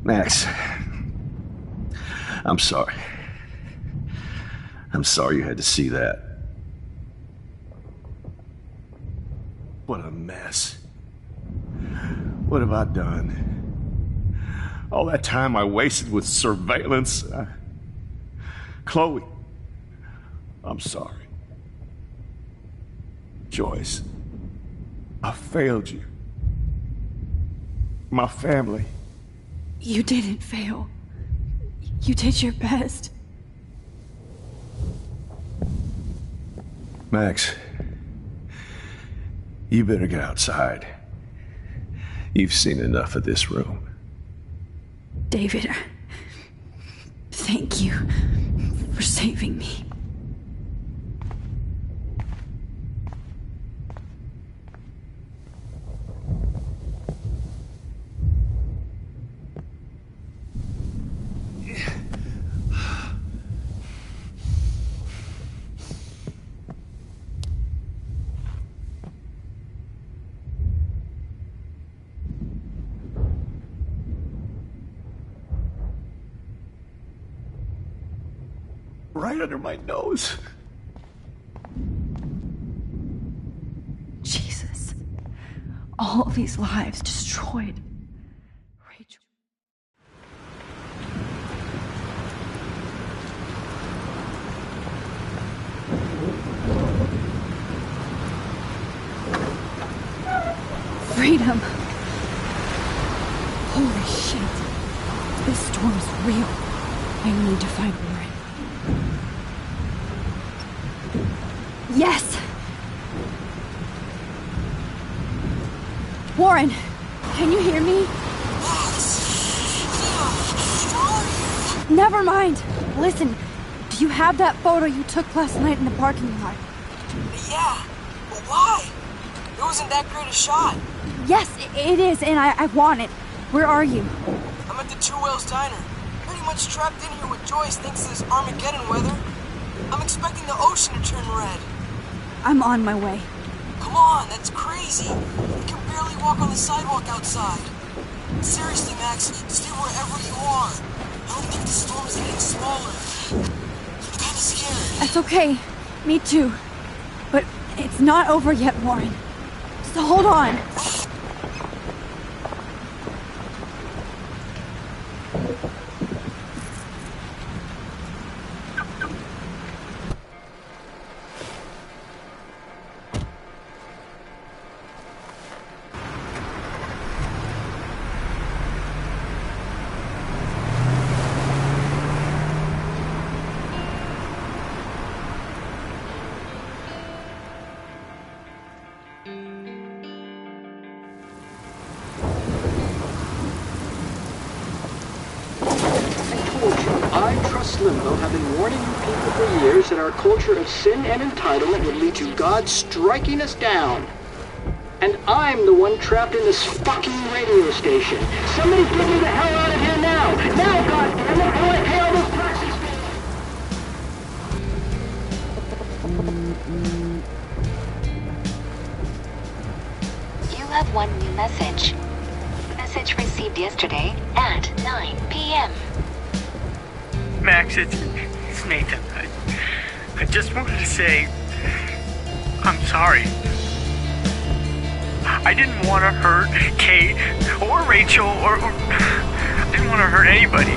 Max, I'm sorry. I'm sorry you had to see that. What a mess. What have I done? All that time I wasted with surveillance. Chloe, I'm sorry. Joyce, I failed you. My family. You didn't fail. You did your best. Max, you better get outside. You've seen enough of this room. David, thank you for saving me. Right under my nose. Jesus. All these lives destroyed. Rachel. Freedom. Holy shit. This storm is real. I need to find Warren. Yes! Warren, can you hear me? Never mind. Listen, do you have that photo you took last night in the parking lot? Yeah, but why? It wasn't that great a shot. Yes, it is, and I want it. Where are you? I'm at the Two Whales Diner. Pretty much trapped in here with Joyce thanks to this Armageddon weather. I'm expecting the ocean to turn red. I'm on my way. Come on, that's crazy. You can barely walk on the sidewalk outside. Seriously, Max, stay wherever you are. I don't think the storm is getting smaller. I'm kinda scared. That's okay. Me too. But it's not over yet, Warren. So hold on. Limbo have been warning you people for years that our culture of sin and entitlement would lead to God striking us down. And I'm the one trapped in this fucking radio station. Somebody get me the hell out of here now! Now, goddammit, I want to pay all those taxes! You have one new message. Message received yesterday at 9 p.m. Max, it's Nathan. I just wanted to say I'm sorry. I didn't want to hurt Kate or Rachel or I didn't want to hurt anybody.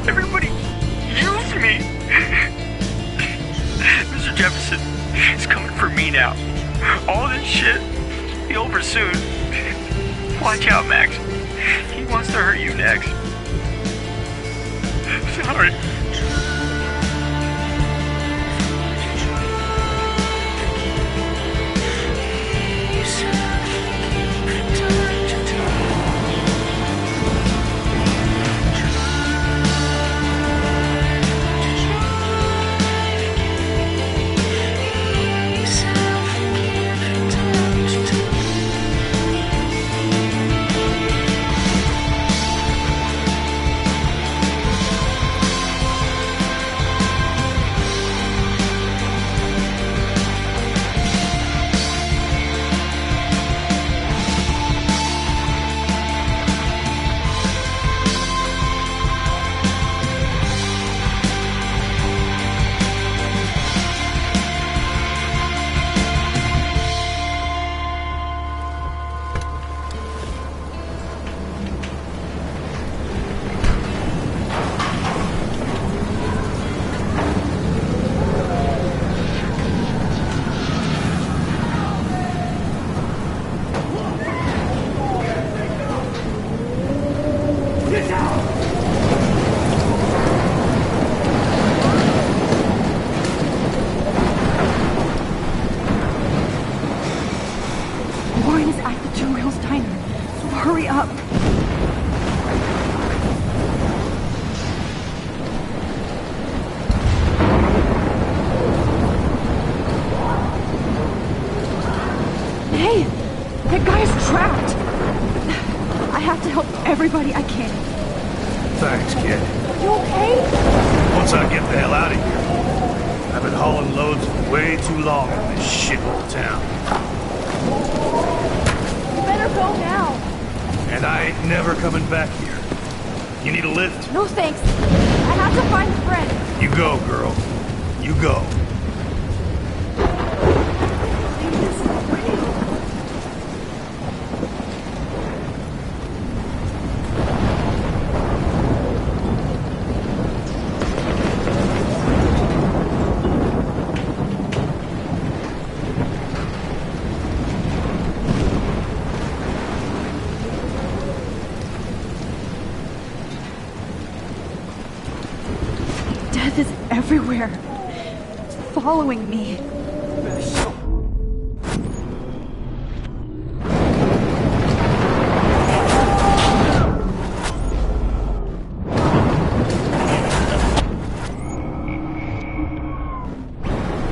Everybody used me. Mr. Jefferson is coming for me now. All this shit will be over soon. Watch out, Max. He wants to hurt you next. Sorry. Everybody I can. Thanks, kid. You okay? Once I get the hell out of here. I've been hauling loads way too long in this shithole town. You better go now. And I ain't never coming back here. You need a lift? No thanks. I have to find a friend. You go, girl. You go. Death is everywhere. It's following me.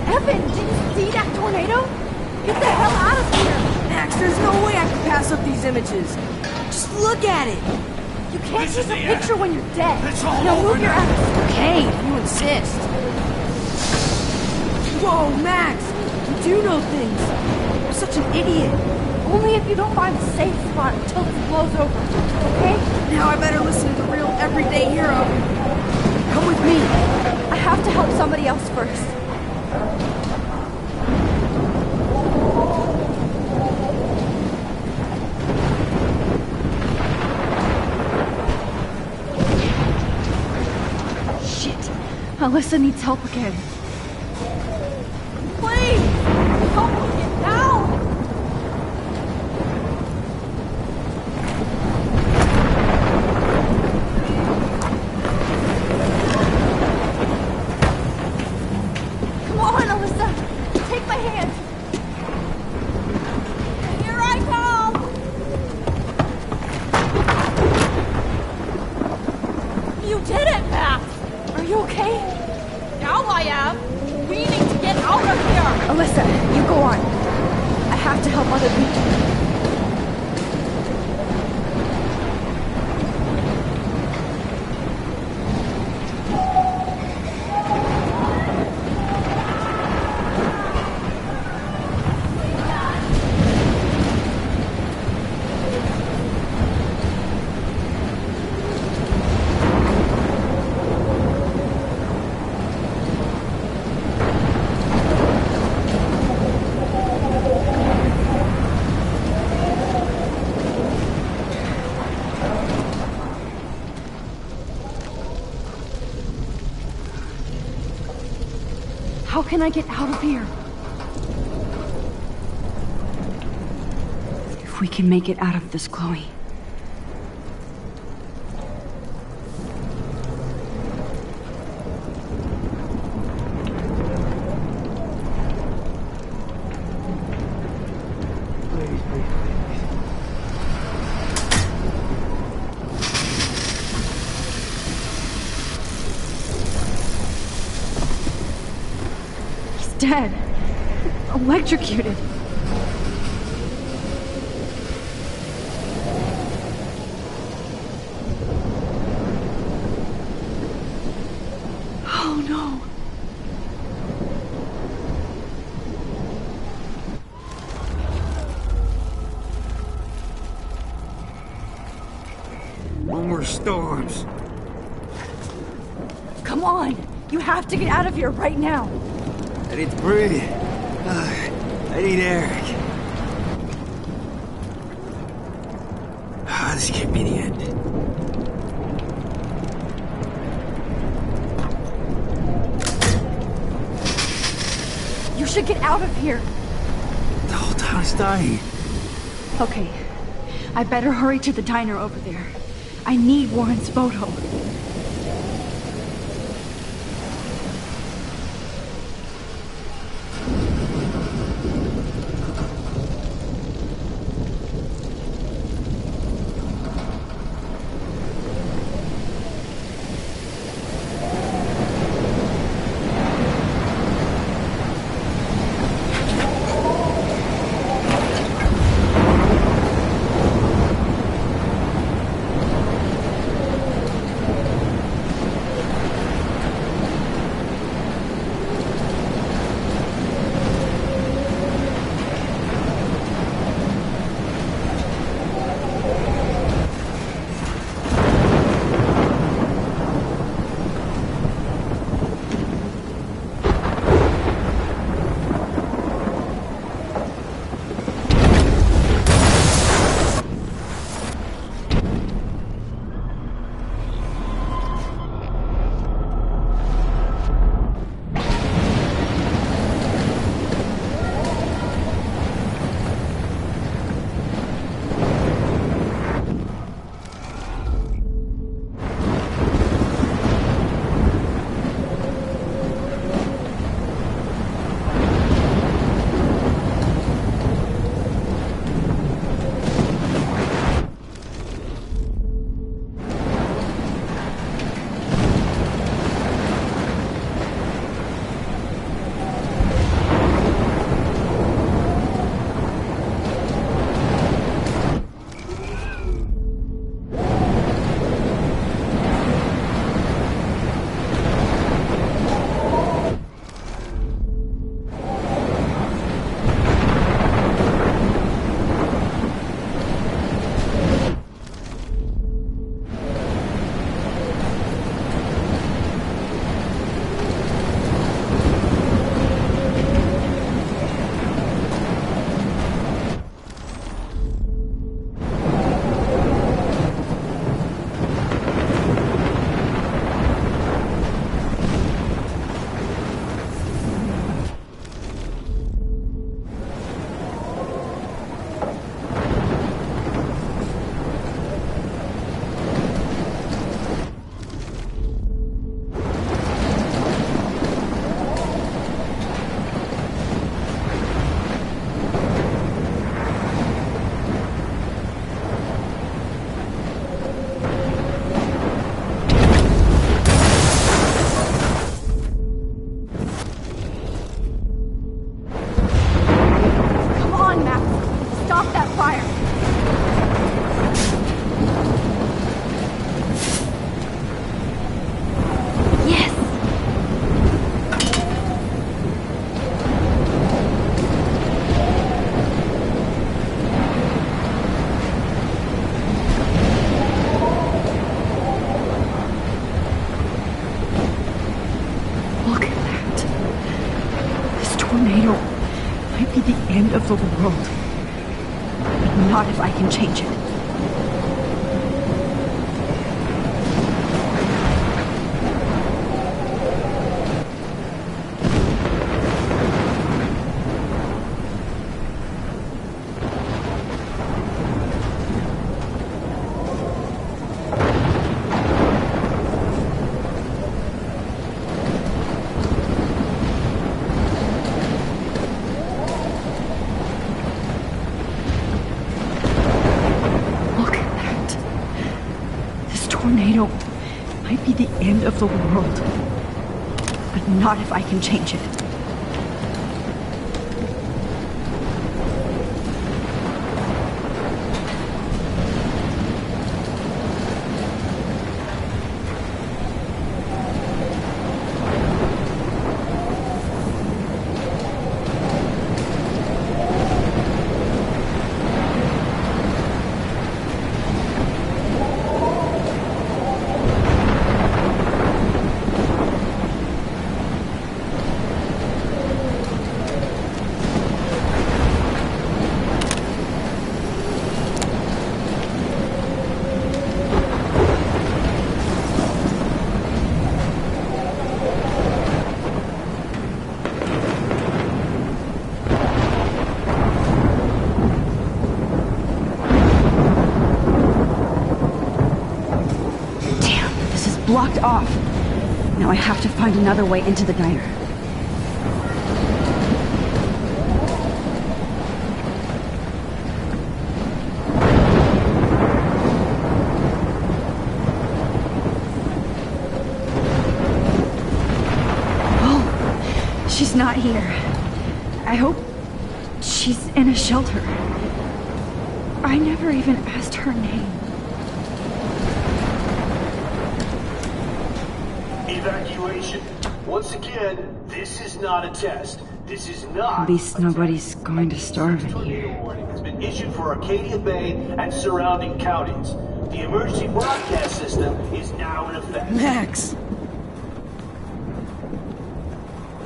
Evan, did you see that tornado? Get the hell out of here! Max, there's no way I can pass up these images. Just look at it. You can't take a picture when you're dead. It's all now over move your now. ass. Okay, if you insist. Whoa, Max! You do know things. You're such an idiot. Only if you don't find a safe spot until this blows over, okay? Now I better listen to the real everyday hero. Come with me. I have to help somebody else first. Shit. Alyssa needs help again. Please! Help me get down! Come on, Alyssa! Take my hand! Here I come! You did it, Max! Are you okay? Now I am. We need to get out of here. Alyssa, you go on. I have to help other people. How can I get out of here? If we can make it out of this, Chloe. Dead. Electrocuted. Oh no. No more storms. Come on. You have to get out of here right now. I need to breathe. I need air. This can't be the end. You should get out of here. The whole town's dying. Okay. I better hurry to the diner over there. I need Warren's photo. of the world. But not if I can change it. Tornado might be the end of the world, but not if I can change it. Blocked off. Now I have to find another way into the diner. Oh, she's not here. I hope she's in a shelter. I never even asked her name. Evacuation. Once again, this is not a test. This is not. At least nobody's going to starve in here. Warning has been issued for Arcadia Bay and surrounding counties. The emergency broadcast system is now in effect. Max!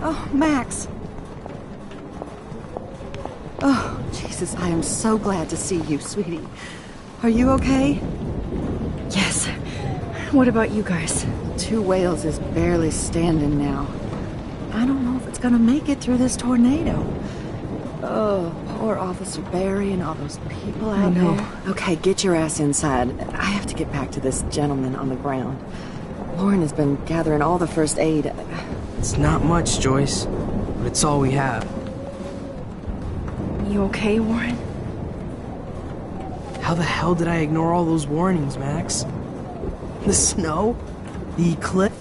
Oh, Max! Oh, Jesus, I am so glad to see you, sweetie. Are you okay? Yes. What about you guys? Two Whales is barely standing now. I don't know if it's gonna make it through this tornado. Oh, poor Officer Barry and all those people out there. Okay, get your ass inside. I have to get back to this gentleman on the ground. Lauren has been gathering all the first aid. It's not much, Joyce, but it's all we have. You okay, Warren? How the hell did I ignore all those warnings, Max? The snow? The eclipse?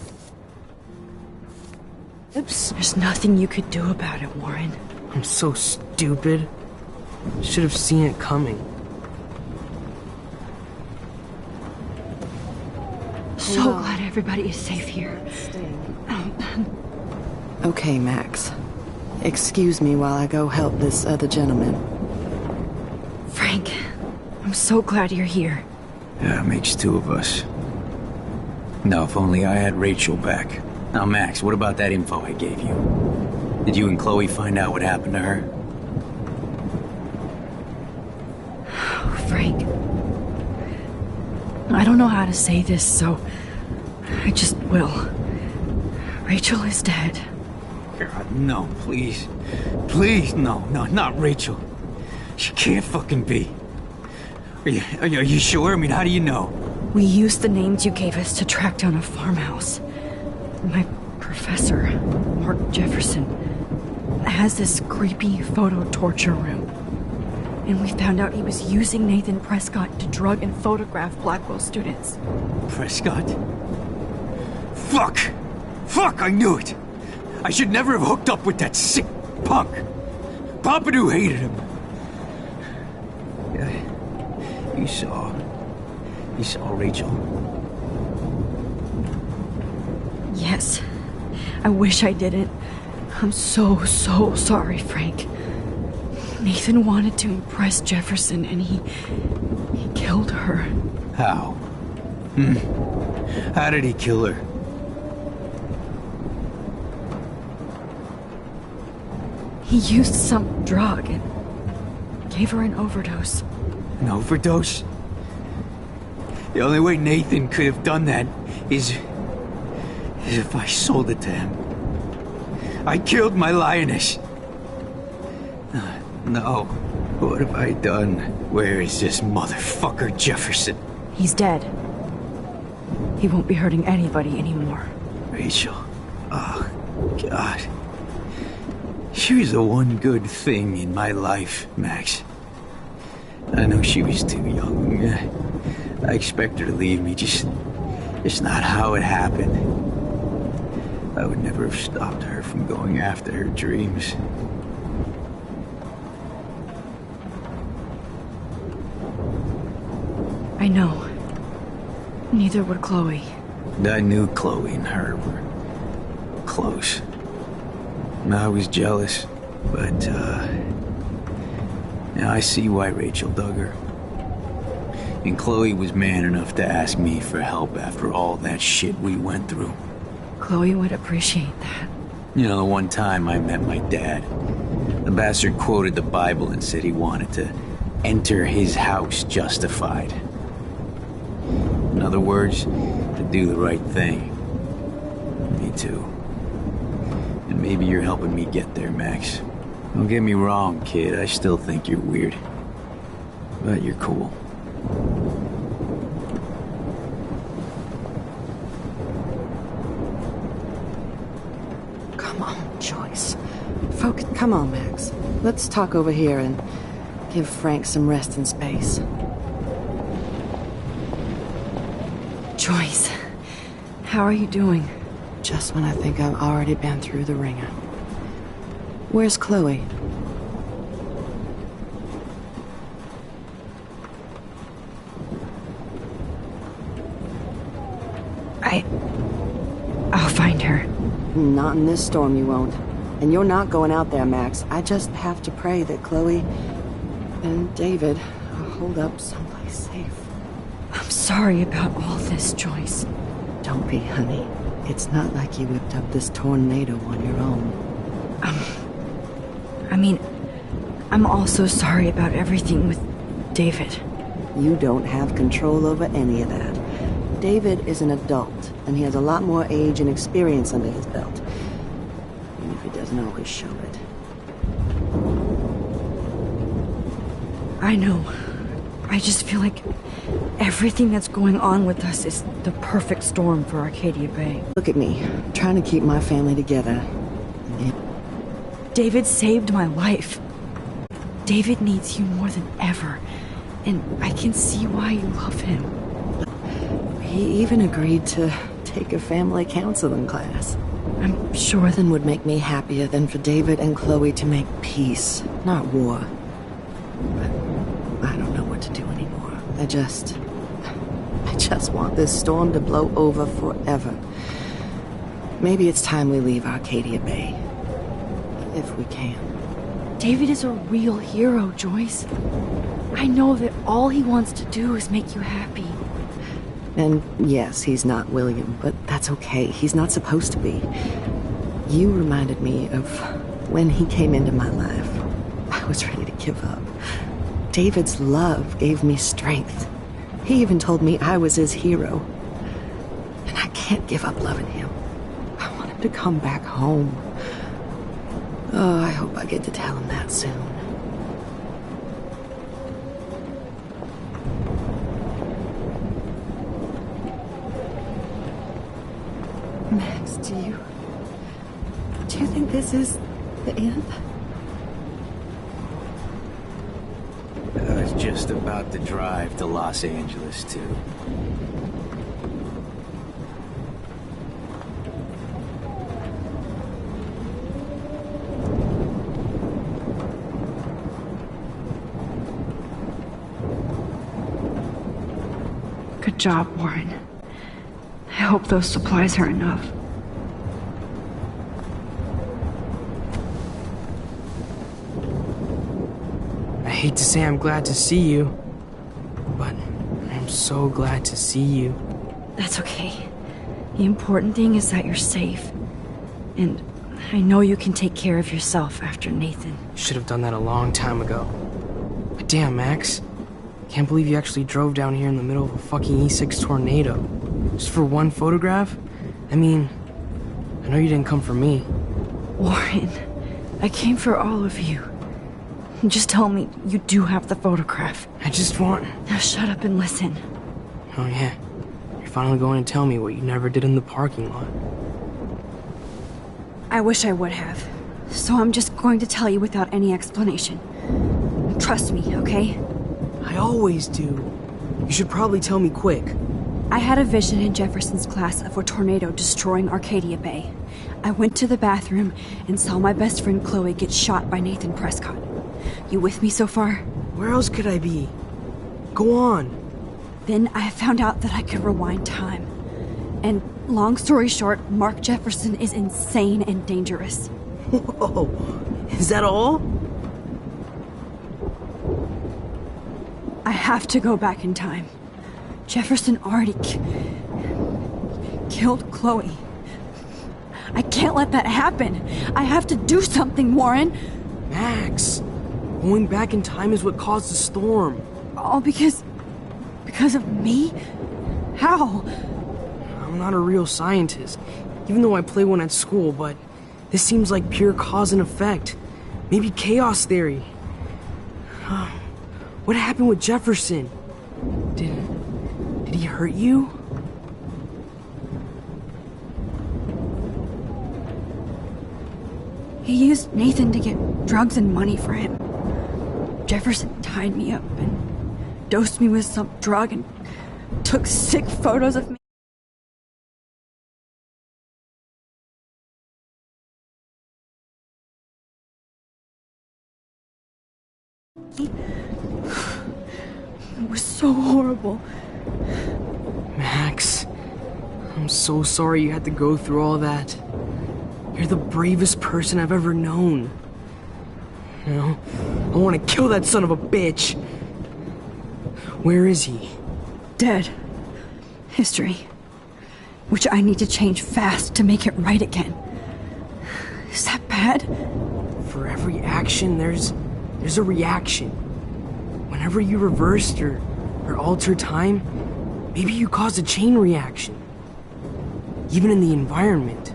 Oops. There's nothing you could do about it, Warren. I'm so stupid. Should have seen it coming. So glad everybody is safe here. Okay, Max. Excuse me while I go help this other gentleman. Frank, I'm so glad you're here. Yeah, it makes two of us. Now, if only I had Rachel back. Now, Max, what about that info I gave you? Did you and Chloe find out what happened to her? Oh, Frank. I don't know how to say this, so I just will. Rachel is dead. God, no, please. Please, no, not Rachel. She can't fucking be. Are you sure? I mean, how do you know? We used the names you gave us to track down a farmhouse. My professor, Mark Jefferson, has this creepy photo torture room. And we found out he was using Nathan Prescott to drug and photograph Blackwell students. Prescott? Fuck! Fuck, I knew it! I should never have hooked up with that sick punk! Pompidou hated him! Yeah, you saw Rachel. Yes. I wish I didn't. I'm so sorry, Frank. Nathan wanted to impress Jefferson, and he killed her. How? How did he kill her? He used some drug, and gave her an overdose. An overdose? The only way Nathan could have done that is if I sold it to him. I killed my lioness. No. What have I done? Where is this motherfucker Jefferson? He's dead. He won't be hurting anybody anymore. Rachel. Oh, God. She was the one good thing in my life, Max. I know she was too young. I expect her to leave me, just not how it happened. I would never have stopped her from going after her dreams. I know. Neither would Chloe. I knew Chloe and her were close. I was jealous, but, now I see why Rachel dug her. And Chloe was man enough to ask me for help after all that shit we went through. Chloe would appreciate that. You know, the one time I met my dad, the bastard quoted the Bible and said he wanted to enter his house justified. In other words, to do the right thing. Me too. And maybe you're helping me get there, Max. Don't get me wrong, kid. I still think you're weird. But you're cool. Come on, Joyce. Focus. Come on, Max. Let's talk over here and give Frank some rest and space. Joyce, how are you doing? Just when I think I've already been through the ringer. Where's Chloe? I'll find her. Not in this storm, you won't. And you're not going out there, Max. I just have to pray that Chloe and David will hold up someplace safe. I'm sorry about all this, Joyce. Don't be, honey. It's not like you whipped up this tornado on your own. I'm also sorry about everything with David. You don't have control over any of that. David is an adult, and he has a lot more age and experience under his belt. Even if he doesn't always show it. I know. I just feel like everything that's going on with us is the perfect storm for Arcadia Bay. Look at me, trying to keep my family together. David saved my life. David needs you more than ever, and I can see why you love him. He even agreed to take a family counseling class. I'm sure nothing would make me happier than for David and Chloe to make peace, not war. But I don't know what to do anymore. I just want this storm to blow over forever. Maybe it's time we leave Arcadia Bay. If we can. David is a real hero, Joyce. I know that all he wants to do is make you happy. And yes, he's not William, but that's okay. He's not supposed to be. You reminded me of when he came into my life. I was ready to give up. David's love gave me strength. He even told me I was his hero. And I can't give up loving him. I want him to come back home. Oh, I hope I get to tell him that soon. Max, do you think this is the end? I was just about to drive to Los Angeles, too. Good job, Warren. I hope those supplies are enough. I hate to say I'm glad to see you, but I'm so glad to see you. That's okay. The important thing is that you're safe. And I know you can take care of yourself after Nathan. Should have done that a long time ago. Damn, Max. Can't believe you actually drove down here in the middle of a fucking E6 tornado. Just for one photograph? I mean, I know you didn't come for me. Warren, I came for all of you. Just tell me you do have the photograph. I just want... Now shut up and listen. Oh yeah, you're finally going to tell me what you never did in the parking lot. I wish I would have. So I'm just going to tell you without any explanation. Trust me, okay? I always do. You should probably tell me quick. I had a vision in Jefferson's class of a tornado destroying Arcadia Bay. I went to the bathroom and saw my best friend Chloe get shot by Nathan Prescott. You with me so far? Where else could I be? Go on. Then I found out that I could rewind time. And long story short, Mark Jefferson is insane and dangerous. Whoa, is that all? I have to go back in time. Jefferson already killed Chloe. I can't let that happen. I have to do something, Warren. Max, going back in time is what caused the storm. All because of me? How? I'm not a real scientist, even though I play one at school, but this seems like pure cause and effect. Maybe chaos theory. What happened with Jefferson? Did he hurt you? He used Nathan to get drugs and money for him. Jefferson tied me up and dosed me with some drug and took sick photos of me. It was so horrible. Max, I'm so sorry you had to go through all that. You're the bravest person I've ever known. You know, I want to kill that son of a bitch. Where is he? Dead. History. Which I need to change fast to make it right again. Is that bad? For every action, there's a reaction. Whenever you reversed or alter time, maybe you caused a chain reaction. Even in the environment.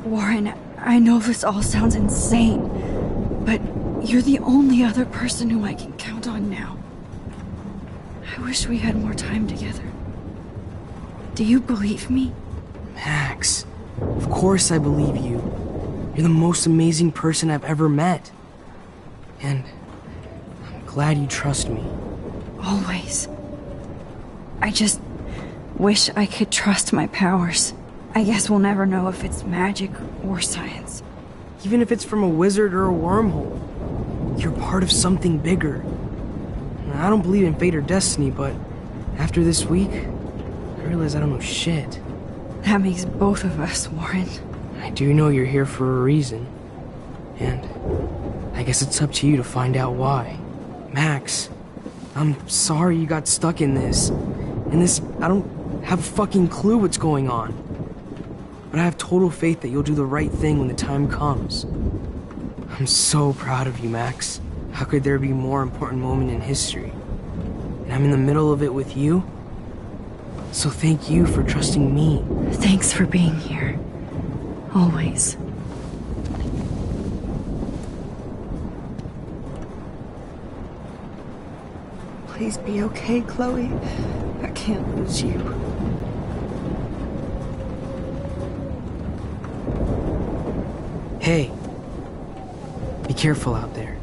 Warren, I know this all sounds insane, but you're the only other person who I can count on now. I wish we had more time together. Do you believe me? Max, of course I believe you. You're the most amazing person I've ever met. And I'm glad you trust me. Always. I just wish I could trust my powers. I guess we'll never know if it's magic or science. Even if it's from a wizard or a wormhole, you're part of something bigger. I don't believe in fate or destiny, but after this week, I realize I don't know shit. That makes both of us, Warren. I do know you're here for a reason. And I guess it's up to you to find out why. Max, I'm sorry you got stuck in this. I don't have a fucking clue what's going on. But I have total faith that you'll do the right thing when the time comes. I'm so proud of you, Max. How could there be a more important moment in history? And I'm in the middle of it with you. So thank you for trusting me. Thanks for being here. Always. Please be okay, Chloe. I can't lose you. Hey, be careful out there.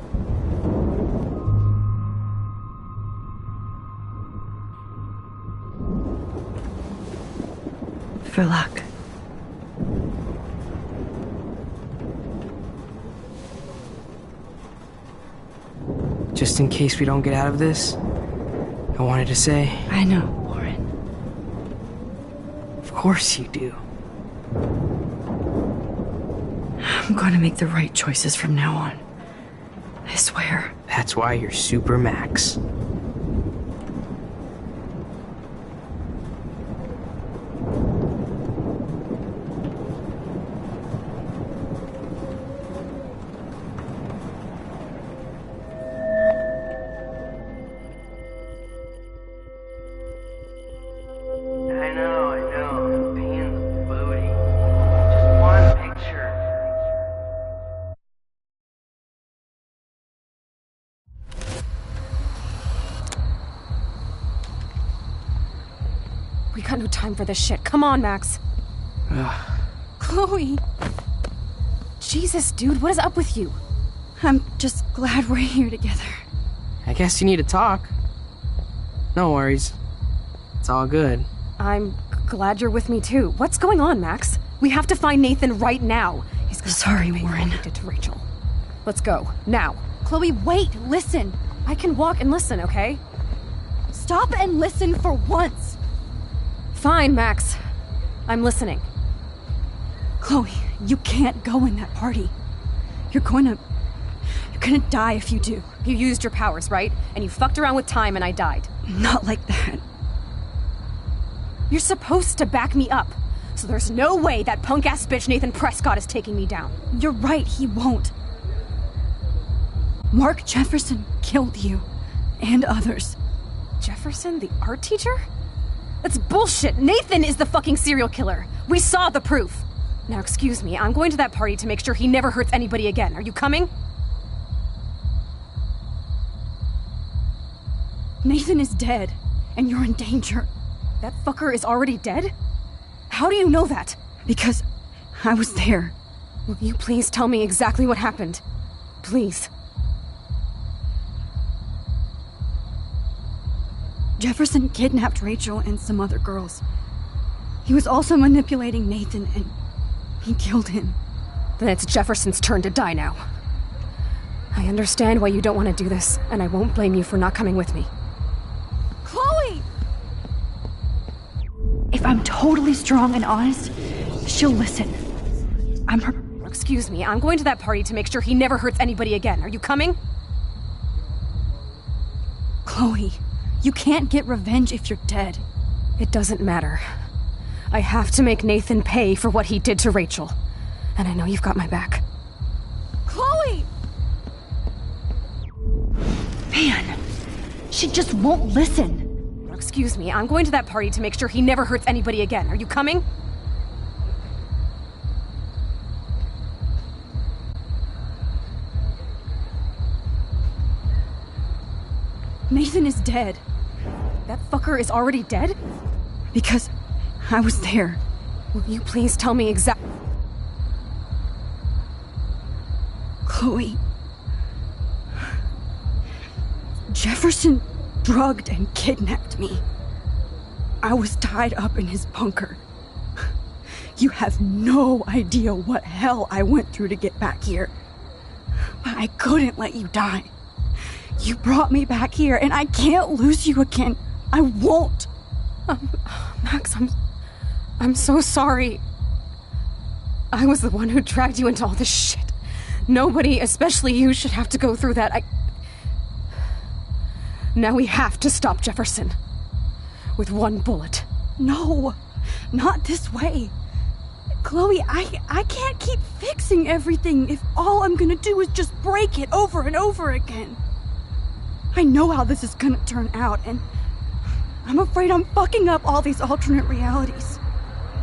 For luck. Just in case we don't get out of this, I wanted to say... I know, Warren. Of course you do. I'm gonna make the right choices from now on. I swear. That's why you're Super Max. got no time for this shit. Come on, Max. Chloe. Jesus, dude, what is up with you? I'm just glad we're here together. I guess you need to talk. No worries. It's all good. I'm glad you're with me too. What's going on, Max? We have to find Nathan right now. He's gonna Sorry, Warren. What he did to Rachel. Let's go, now. Chloe, wait, listen. I can walk and listen, okay? Stop and listen for once. Fine, Max. I'm listening. Chloe, you can't go in that party. You're gonna die if you do. You used your powers, right? And you fucked around with time and I died. Not like that. You're supposed to back me up. So there's no way that punk-ass bitch Nathan Prescott is taking me down. You're right, he won't. Mark Jefferson killed you. And others. Jefferson, the art teacher? That's bullshit! Nathan is the fucking serial killer! We saw the proof! Now excuse me, I'm going to that party to make sure he never hurts anybody again. Are you coming? Nathan is dead, and you're in danger. That fucker is already dead? How do you know that? Because I was there. Will you please tell me exactly what happened? Please. Jefferson kidnapped Rachel and some other girls. He was also manipulating Nathan, and he killed him. Then it's Jefferson's turn to die now. I understand why you don't want to do this, and I won't blame you for not coming with me. Chloe! If I'm totally strong and honest, she'll listen. I'm her... Excuse me, I'm going to that party to make sure he never hurts anybody again. Are you coming? Chloe, you can't get revenge if you're dead. It doesn't matter. I have to make Nathan pay for what he did to Rachel. And I know you've got my back. Chloe! Man, she just won't listen. Excuse me, I'm going to that party to make sure he never hurts anybody again. Are you coming? Nathan is dead. That fucker is already dead? Because I was there. Will you please tell me exactly... Chloe. Jefferson drugged and kidnapped me. I was tied up in his bunker. You have no idea what hell I went through to get back here. But I couldn't let you die. You brought me back here, and I can't lose you again. I won't. Max, I'm so sorry. I was the one who dragged you into all this shit. Nobody, especially you, should have to go through that. Now we have to stop Jefferson. With one bullet. No, not this way. Chloe, I can't keep fixing everything if all I'm gonna do is just break it over and over again. I know how this is gonna turn out, and I'm afraid I'm fucking up all these alternate realities.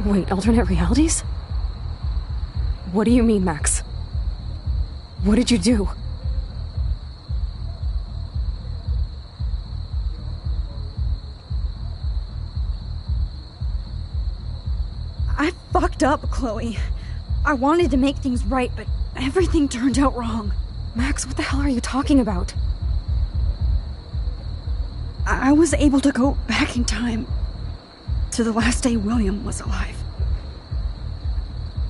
Wait, alternate realities? What do you mean, Max? What did you do? I fucked up, Chloe. I wanted to make things right, but everything turned out wrong. Max, what the hell are you talking about? I was able to go back in time to the last day William was alive.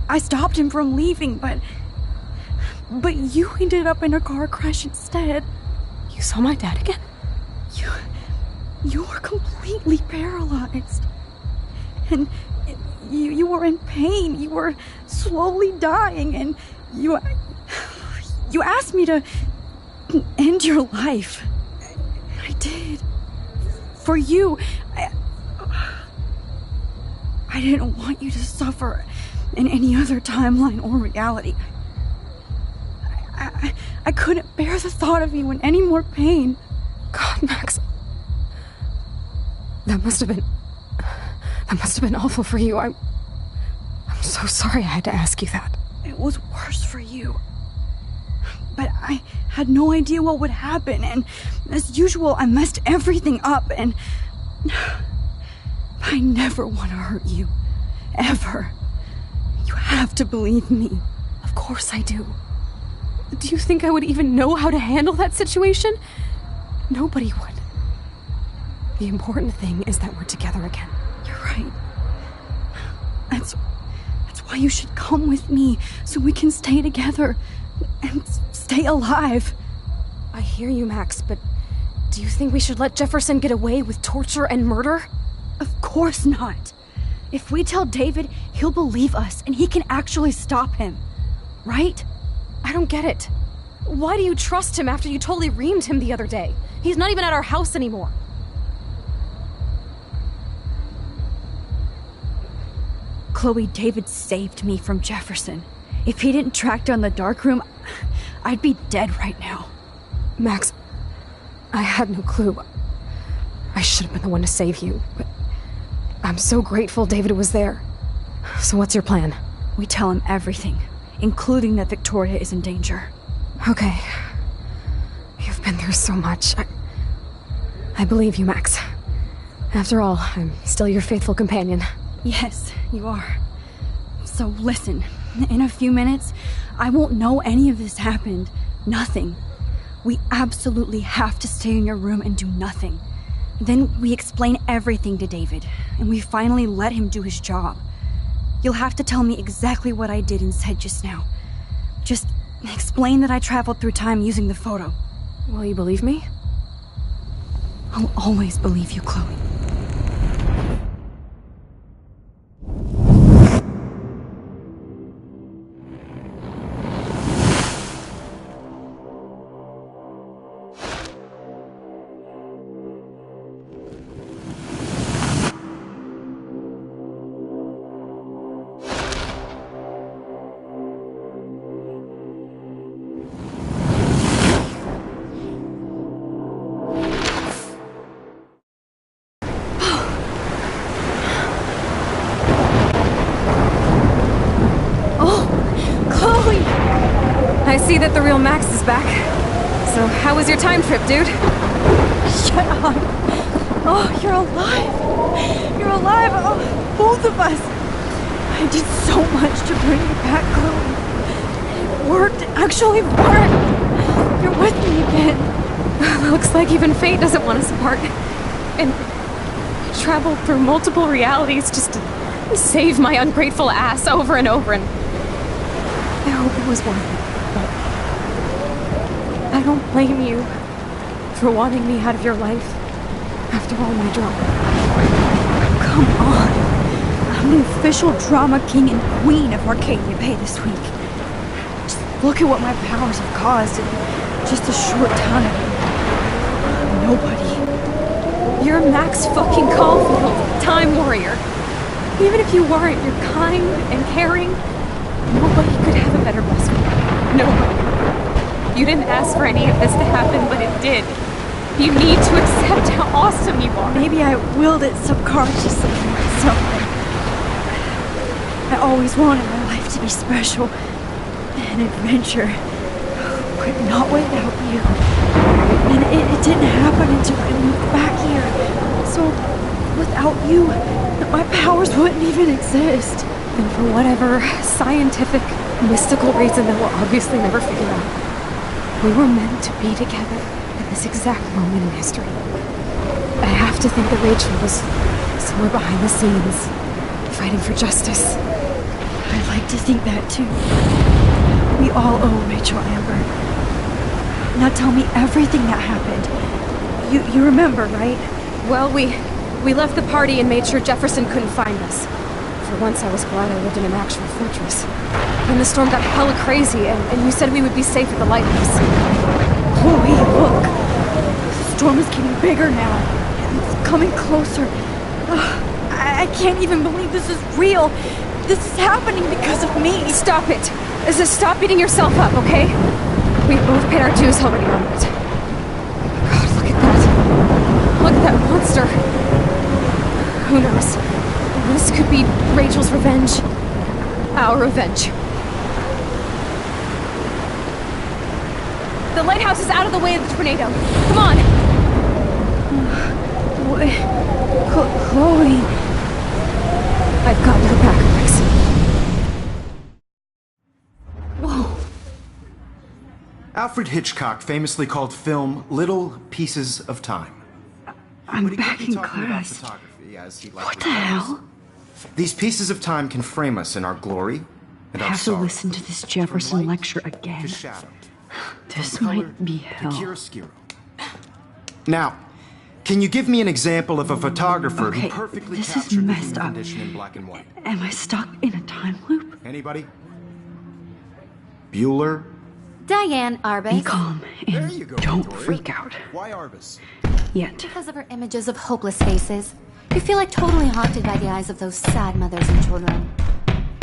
I stopped him from leaving, but you ended up in a car crash instead. You saw my dad again? You were completely paralyzed. And you were in pain. You were slowly dying, and you asked me to end your life. I did. For you. I didn't want you to suffer in any other timeline or reality. I couldn't bear the thought of you in any more pain. God, Max. That must have been awful for you. I'm so sorry I had to ask you that. It was worse for you. But I had no idea what would happen, and as usual, I messed everything up, and I never want to hurt you. Ever. You have to believe me. Of course I do. Do you think I would even know how to handle that situation? Nobody would. The important thing is that we're together again. You're right. That's why you should come with me, so we can stay together and stay alive. I hear you, Max, but do you think we should let Jefferson get away with torture and murder? Of course not. If we tell David, he'll believe us and he can actually stop him. Right? I don't get it. Why do you trust him after you totally reamed him the other day? He's not even at our house anymore. Chloe, David saved me from Jefferson. If he didn't track down the darkroom, I'd be dead right now. Max, I had no clue. I should have been the one to save you, but I'm so grateful David was there. So what's your plan? We tell him everything, including that Victoria is in danger. Okay. You've been through so much. I believe you, Max. After all, I'm still your faithful companion. Yes, you are. So listen, in a few minutes, I won't know any of this happened. Nothing. We absolutely have to stay in your room and do nothing. Then we explain everything to David, and we finally let him do his job. You'll have to tell me exactly what I did and said just now. Just explain that I traveled through time using the photo. Will you believe me? I'll always believe you, Chloe. I see that the real Max is back. So, how was your time trip, dude? Shut up! Oh, you're alive! You're alive! Oh, both of us! I did so much to bring you back, Chloe. It worked. It actually worked! You're with me again. Looks like even fate doesn't want us apart. And I traveled through multiple realities just to save my ungrateful ass over and over, and I hope it was worth it. But I don't blame you for wanting me out of your life after all my drama. Come on. I'm the official drama king and queen of Arcadia Bay this week. Just look at what my powers have caused in just a short time. Nobody. You're Max fucking Caulfield, Time Warrior. Even if you weren't, you're kind and caring. Nobody could have a better best friend. Nobody. You didn't ask for any of this to happen, but it did. You need to accept how awesome you are. Maybe I willed it subconsciously to myself. I always wanted my life to be special. An adventure. But not without you. And it didn't happen until I moved back here. So, without you, my powers wouldn't even exist. And for whatever scientific, mystical reason that we'll obviously never figure out, we were meant to be together at this exact moment in history. I have to think that Rachel was somewhere behind the scenes, fighting for justice. I'd like to think that too. We all owe Rachel Amber. Now tell me everything that happened. You remember, right? Well, we left the party and made sure Jefferson couldn't find us. For once, I was glad I lived in an actual fortress. Then the storm got hella crazy, and you said we would be safe at the lighthouse. Chloe, look! The storm is getting bigger now. It's coming closer. I can't even believe this is real. This is happening because of me. Stop it! Stop beating yourself up, okay? We've both paid our dues already on it. God, look at that. Look at that monster. Who knows? This could be Rachel's revenge. Our revenge. The lighthouse is out of the way of the tornado. Come on! Chloe, I've got your back, Rex. Whoa. Alfred Hitchcock famously called film little pieces of time. I'm back in class. What the hell? These pieces of time can frame us in our glory and I our have to sorrow. listen to this Jefferson lecture again. This might be hell. Now, can you give me an example of a photographer who Okay, perfectly this is captured the messed human up. condition in black and white? Am I stuck in a time loop? Anybody? Bueller? Diane Arbus. Be calm and don't freak out. Why Arbus? Yet. Because of her images of hopeless faces. You feel like totally haunted by the eyes of those sad mothers and children.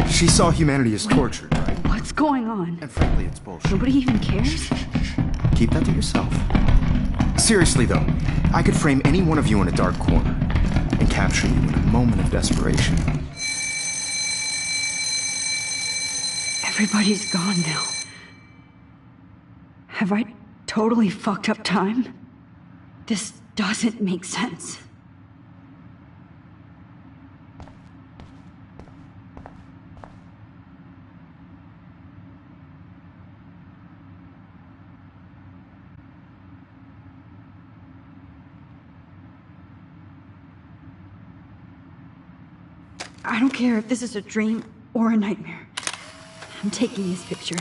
She saw humanity as tortured, right? What's going on? And frankly, it's bullshit. Nobody even cares? Keep that to yourself. Seriously, though, I could frame any one of you in a dark corner and capture you in a moment of desperation. Everybody's gone now. Have I totally fucked up time? This doesn't make sense. I don't care if this is a dream or a nightmare. I'm taking this picture.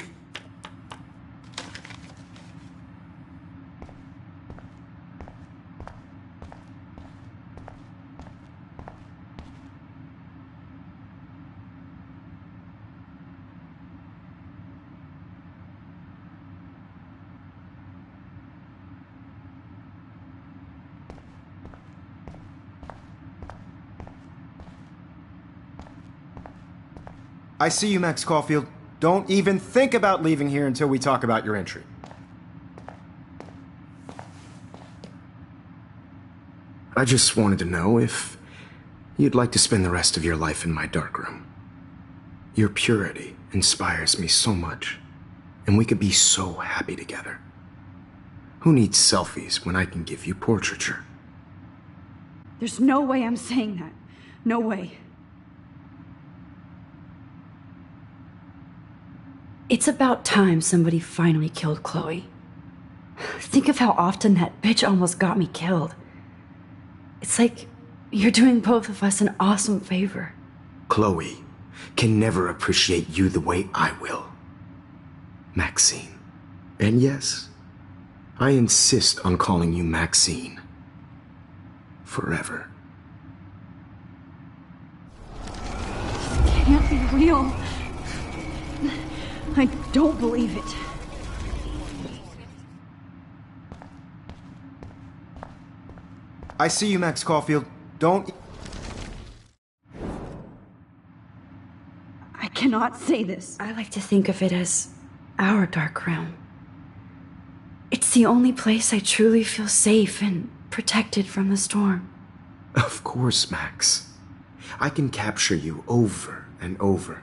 I see you, Max Caulfield. Don't even think about leaving here until we talk about your entry. I just wanted to know if you'd like to spend the rest of your life in my darkroom. Your purity inspires me so much, and we could be so happy together. Who needs selfies when I can give you portraiture? There's no way I'm saying that. No way. It's about time somebody finally killed Chloe. Think of how often that bitch almost got me killed. It's like you're doing both of us an awesome favor. Chloe can never appreciate you the way I will. Maxine. And yes, I insist on calling you Maxine. Forever. This can't be real. I don't believe it. I see you, Max Caulfield. Don't... I cannot say this. I like to think of it as our dark realm. It's the only place I truly feel safe and protected from the storm. Of course, Max. I can capture you over and over.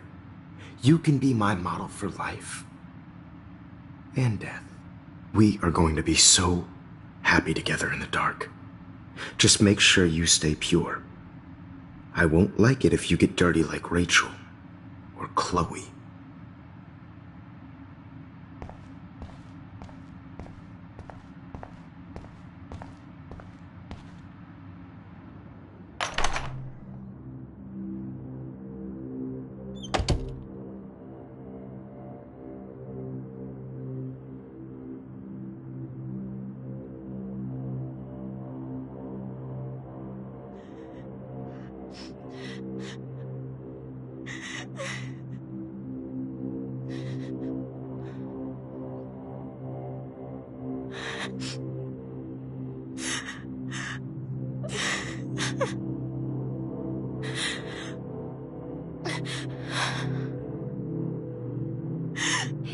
You can be my model for life. And death. We are going to be so happy together in the dark. Just make sure you stay pure. I won't like it if you get dirty like Rachel or Chloe.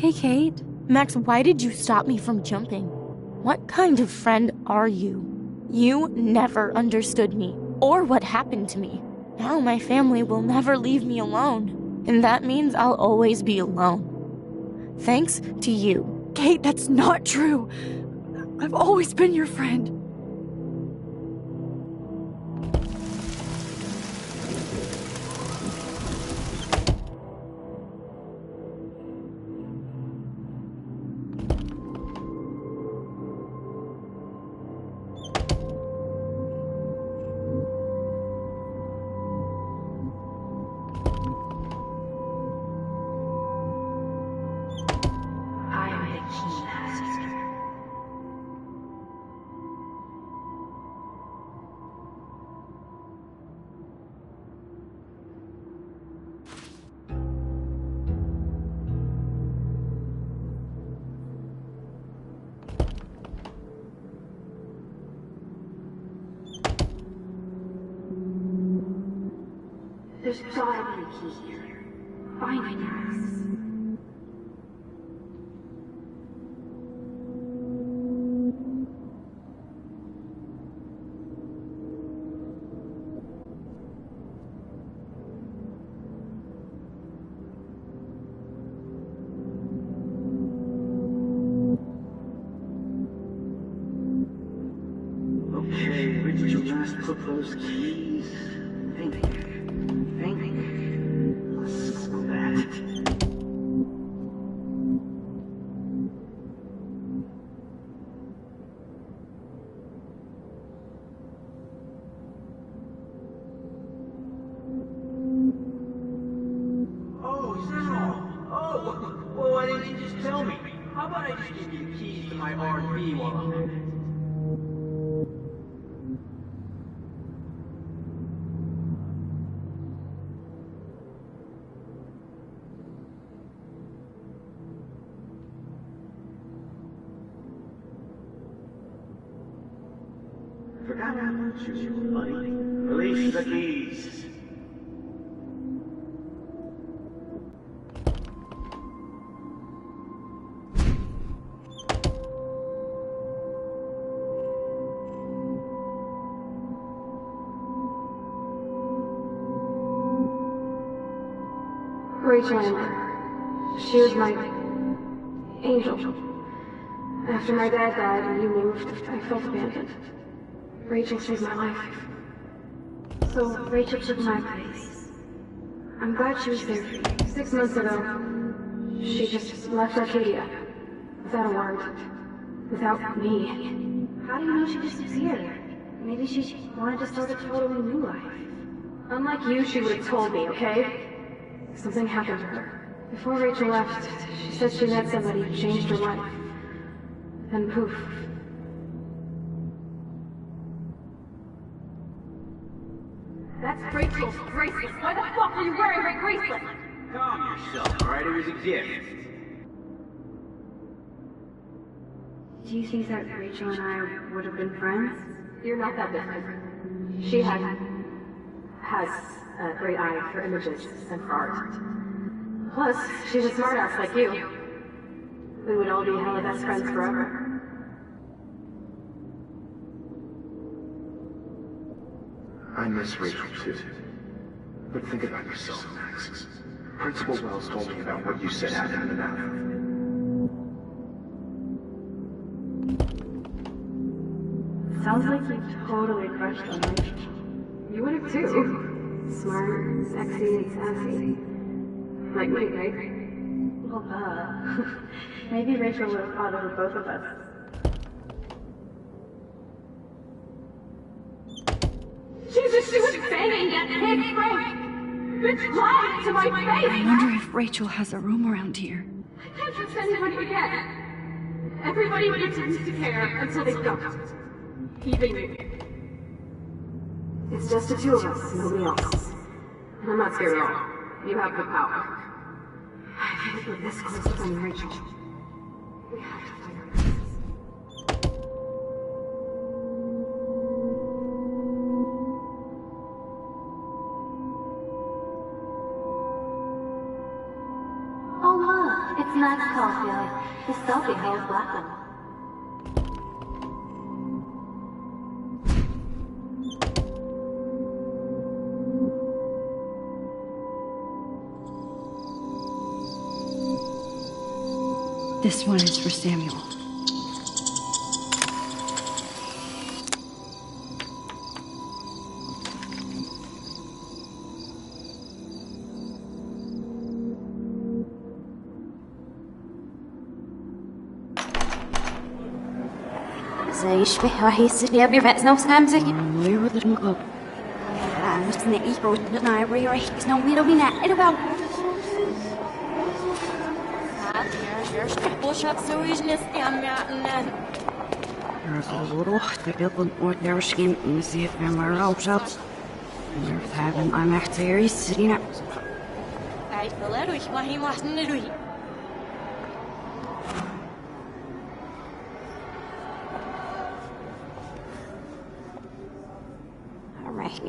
Hey, Kate. Max, why did you stop me from jumping? What kind of friend are you? You never understood me, or what happened to me. Now my family will never leave me alone, and that means I'll always be alone. Thanks to you. Kate, that's not true. I've always been your friend. There's gotta be a key here. Find it, Max. Okay, where did you last put those keys? Think. Let's go that. Oh, is that all? Oh, well, why didn't you just tell me? How about I just give you the keys to my RV while I'm at it? Forgot how much you were, buddy. Release the keys. Rachel Amber. She was my angel. After my dad died and you moved, I felt abandoned. Rachel saved my life. So Rachel took my place. I'm glad she was there for you. 6 months ago, she just left Arcadia. Without a word. Without me. How do you know she disappeared? Maybe she wanted to start a totally new life. Unlike you, she would have told me, okay? Something happened to her. Before Rachel left, she said she met somebody who changed her life. And poof. That's Rachel's bracelet. Why the fuck are you wearing my bracelet? Calm yourself, alright? It was a gift. Do you think that Rachel and I would have been friends? You're not that different. She has a great eye for images and for art. Plus, she's a smartass like you. We would all be hella best friends forever. I miss Rachel too. But think about yourself, Max. Principal Wells told me about what you said happened in the bathroom. Sounds like you totally crushed on Rachel. You would have too. Smart, sexy, and sassy. Like me, right? Well, maybe Rachel would have fought over both of us. Jesus, she was banging that pig Frank! Bitch lied to my face! I wonder if Rachel has a room around here. I can't trust anybody again. Everybody pretends to care until they don't. Even you. It's just the two of us, nobody else. And I'm not scared at all. You have the power. I feel like we're this close to finding Rachel. We have to find her. Oh look, it's Max Caulfield. His selfie holds Blackwell. This one is for Samuel. زي شبه وحيس يا بيرفع نو سام زي Where would it go? مش نقي برو ناي ري ري سنو ميرو بينا إلو There's a little difficult or there's skin in see if I'm around out. And there's having I'm actually sitting up. I feel like we mustn't do it. Alright.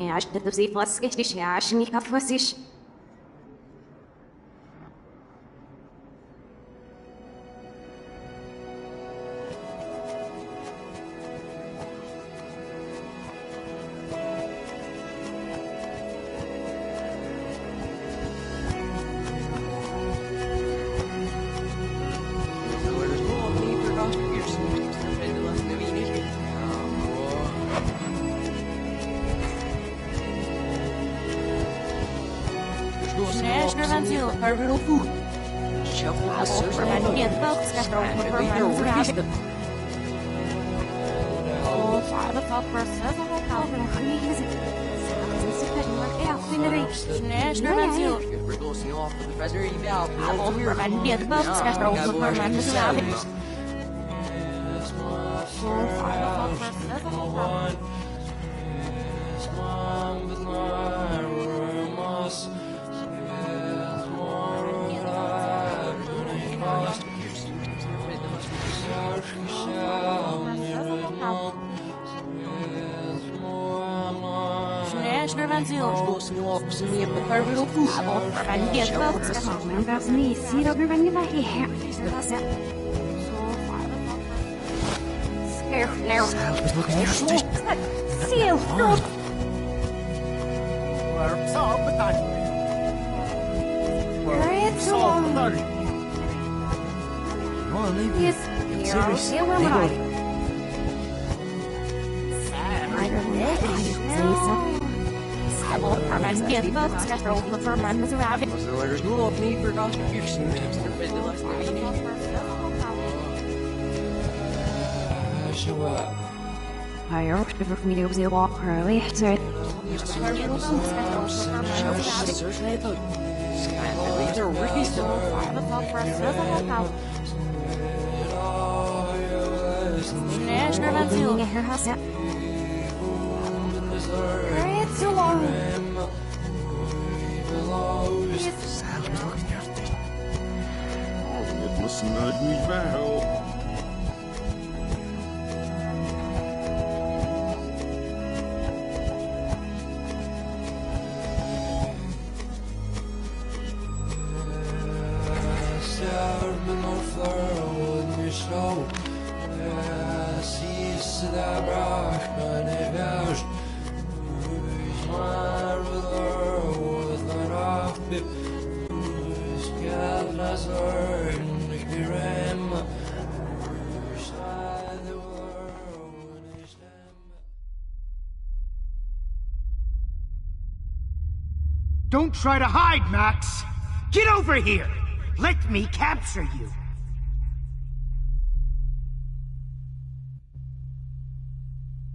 Don't try to hide, Max! Get over here! Let me capture you!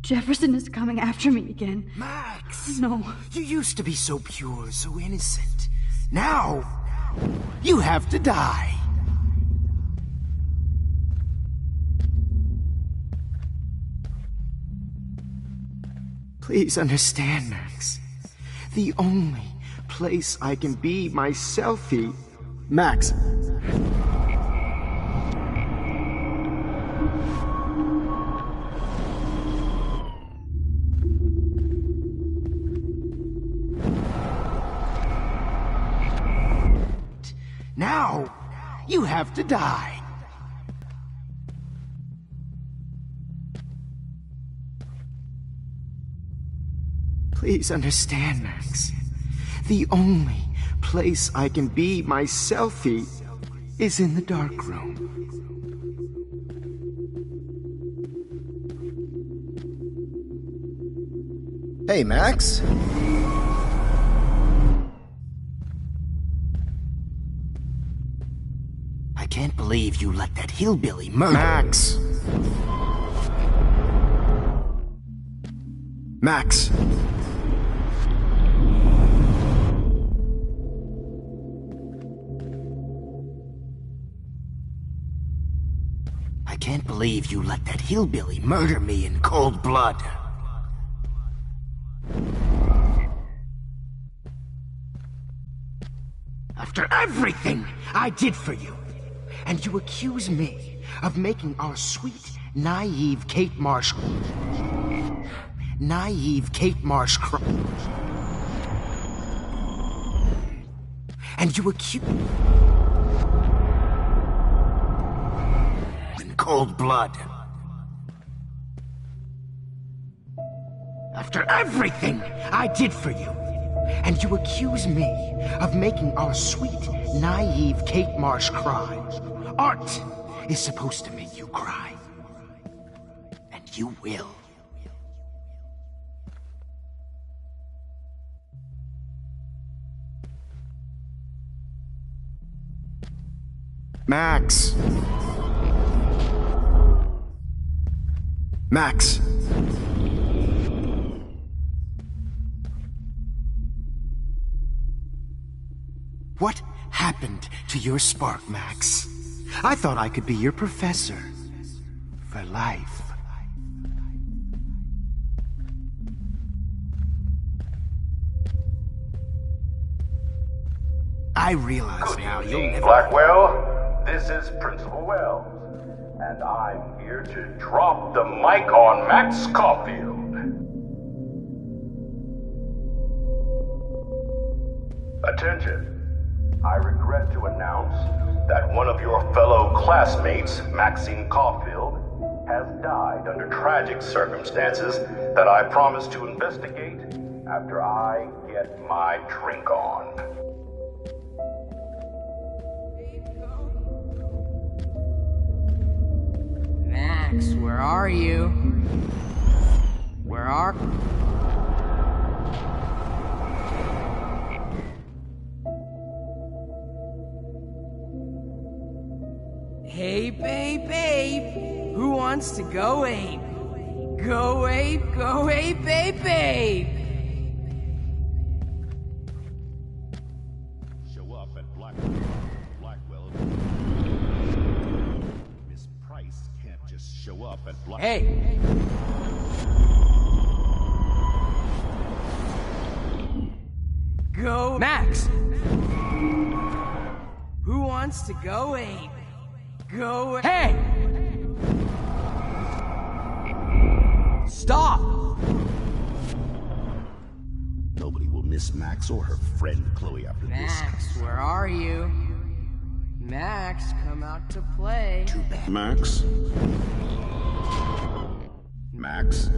Jefferson is coming after me again. Max! No. You used to be so pure, so innocent. Now, you have to die. Please understand, Max. The only place I can be myself. Max. Now, you have to die. Please understand, Max. The only place I can be myself is in the dark room. Hey, Max. I can't believe you let that hillbilly murder... Max! Max! I can't believe you let that hillbilly murder me in cold blood. After everything I did for you, and you accuse me of making our sweet, naive Kate Marshall naive Kate Marsh and you accuse in cold blood. After everything I did for you, and you accuse me of making our sweet, naive Kate Marsh cry. Art is supposed to make you cry. And you will. Max. Max. What happened to your spark, Max? I thought I could be your professor. For life. I realize now you'll never... Blackwell, this is Principal Wells, and I'm here to drop the mic on Max Caulfield. Attention. I regret to announce that one of your fellow classmates, Maxine Caulfield, has died under tragic circumstances that I promise to investigate after I get my drink on. Max, where are you? Where are... Hey, babe, who wants to go ape? Go ape, babe. Show up at Blackwell. Miss Price can't just show up at Blackwell. Hey! Go... Max! Who wants to go ape? Go... Hey! Stop! Nobody will miss Max or her friend Chloe after this. Max, where are you? Max, come out to play. Too bad. Max? Max?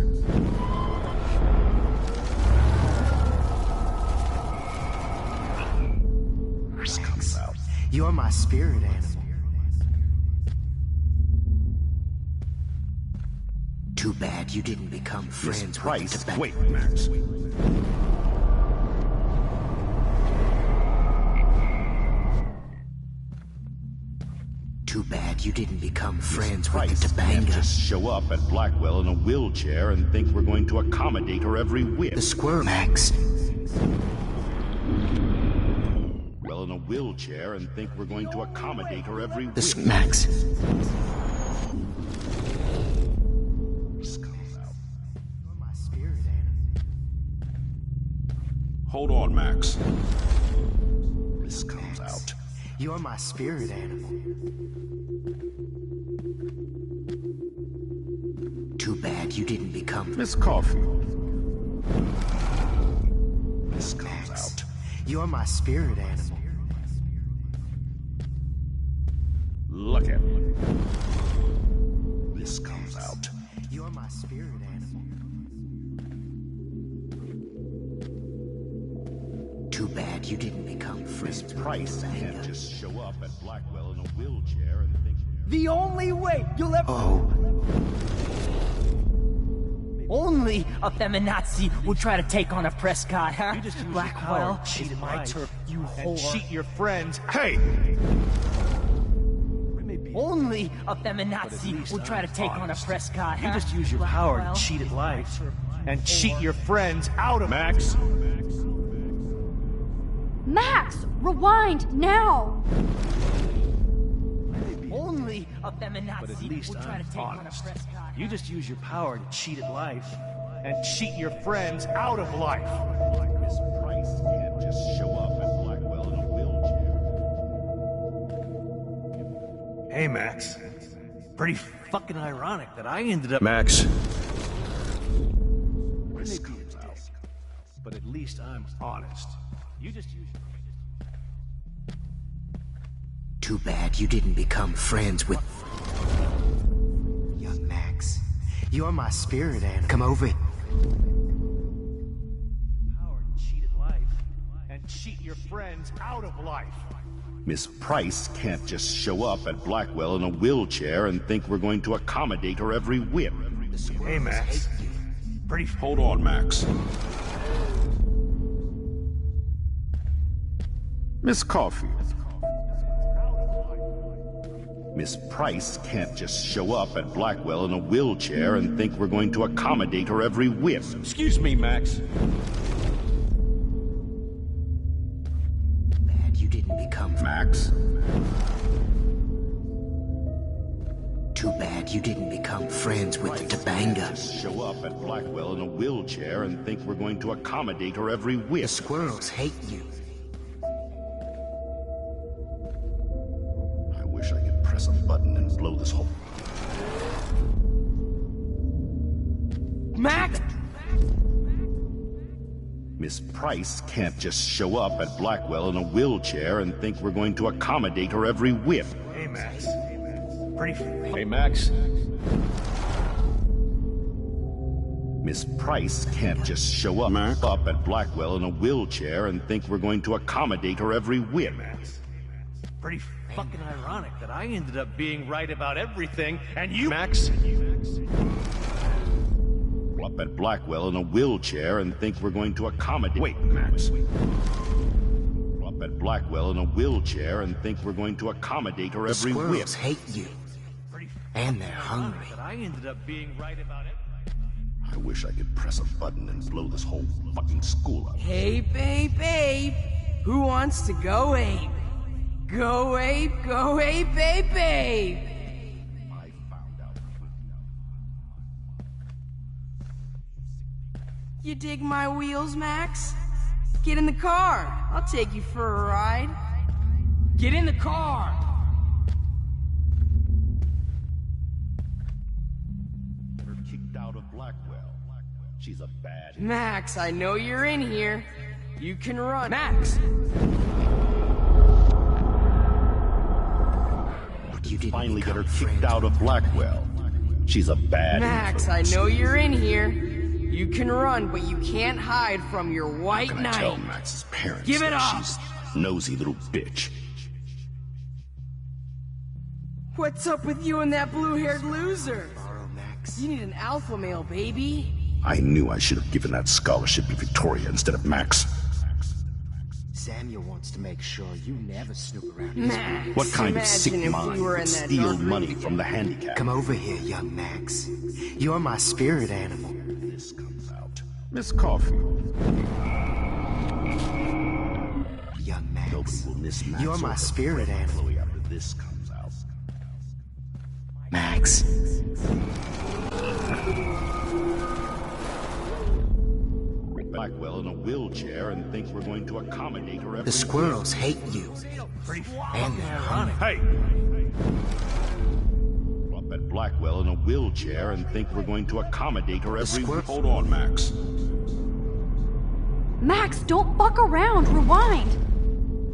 Max, you're my spirit animal. Too bad you didn't become friends with the Wait, Max. Too bad you didn't become friends with Price the can't Tobanga. just show up at Blackwell in a wheelchair and think we're going to accommodate her every whim. The squirrel, Max. Well, in a wheelchair and think we're going to accommodate her every whim. The Max. Hold on, Max. This comes out. You're my spirit animal. Too bad you didn't become Miss Caulfield. This comes out. You're my spirit animal. Look at me. This comes out. You're my spirit animal. Too bad you didn't become friends with Price the can't Tobanga. just show up at Blackwell in a wheelchair and think... The only way you'll ever... Oh. Only a feminazi would try to take on a Prescott, huh? Blackwell, cheat my life, turf, you and whore. cheat your friends. Hey! Only a feminazi would try to take on a Prescott, huh? You just use your power Blackwell, to cheat at life my turf, you and cheat whore. your friends out of Max. Max, rewind now! Only a feminazi But at least would try I'm to take on a honest. Prescott. You just use your power to cheat at life and cheat your friends out of life. Miss Price can't just show up at Blackwell in a wheelchair. Hey, Max. Pretty fucking ironic that I ended up... Max. least I'm honest. You just use... Too bad you didn't become friends with... Young Max, you're my spirit animal. Come over. Power cheated life, and cheat your friends out of life. Miss Price can't just show up at Blackwell in a wheelchair and think we're going to accommodate her every whim. Hey, Max. Pretty... Hold on, Max. Miss Caulfield. Miss Price can't just show up at Blackwell in a wheelchair and think we're going to accommodate her every whim. Excuse me, Max. Bad you didn't become... Max? Too bad you didn't become friends with the Tobanga. Show up at Blackwell in a wheelchair and think we're going to accommodate her every whim. The squirrels hate you. I wish I could press a button and blow this whole... Max! Miss Price can't just show up at Blackwell in a wheelchair and think we're going to accommodate her every whim. Hey, Max. Pretty... Hey, Max. Miss Price can't just show up at Blackwell in a wheelchair and think we're going to accommodate her every whim. Pretty fucking ironic that I ended up being right about everything, and you... Max? Up at Blackwell in a wheelchair and think we're going to accommodate... Wait, Max. Up at Blackwell in a wheelchair and think we're going to accommodate her every whim. The squirrels hate you. And they're hungry. That I ended up being right about it. I wish I could press a button and blow this whole fucking school up. Hey, babe, babe. Who wants to go ape? Go ape, babe, babe. You dig my wheels, Max? Get in the car. I'll take you for a ride. Get in the car. Her kicked out of Blackwell. She's a bad... Max, I know you're in here. You can run. Max! You finally get her kicked out of Blackwell. She's a bad... Max, I know you're in here. You can run, but you can't hide from your white knight. Tell Max's parents Give it that up! she's a nosy little bitch. What's up with you and that blue-haired loser? You need an alpha male, baby. I knew I should have given that scholarship to Victoria instead of Max. Samuel wants to make sure you never snoop around Max, What kind of sick imagine if mind we were would in that steal dark room money together. from the handicapped? Come over here, young Max. You're my spirit animal. This comes out. Miss Caulfield. Young Max. Nobody will miss Max. You're my spirit animal. Chloe after this comes out. Max. Blackwell in a wheelchair and think we're going to accommodate her every... The squirrels hate you. And they're hungry. Hey! Up at Blackwell in a wheelchair and think we're going to accommodate her every... Hold on, Max. Max, don't fuck around. Rewind.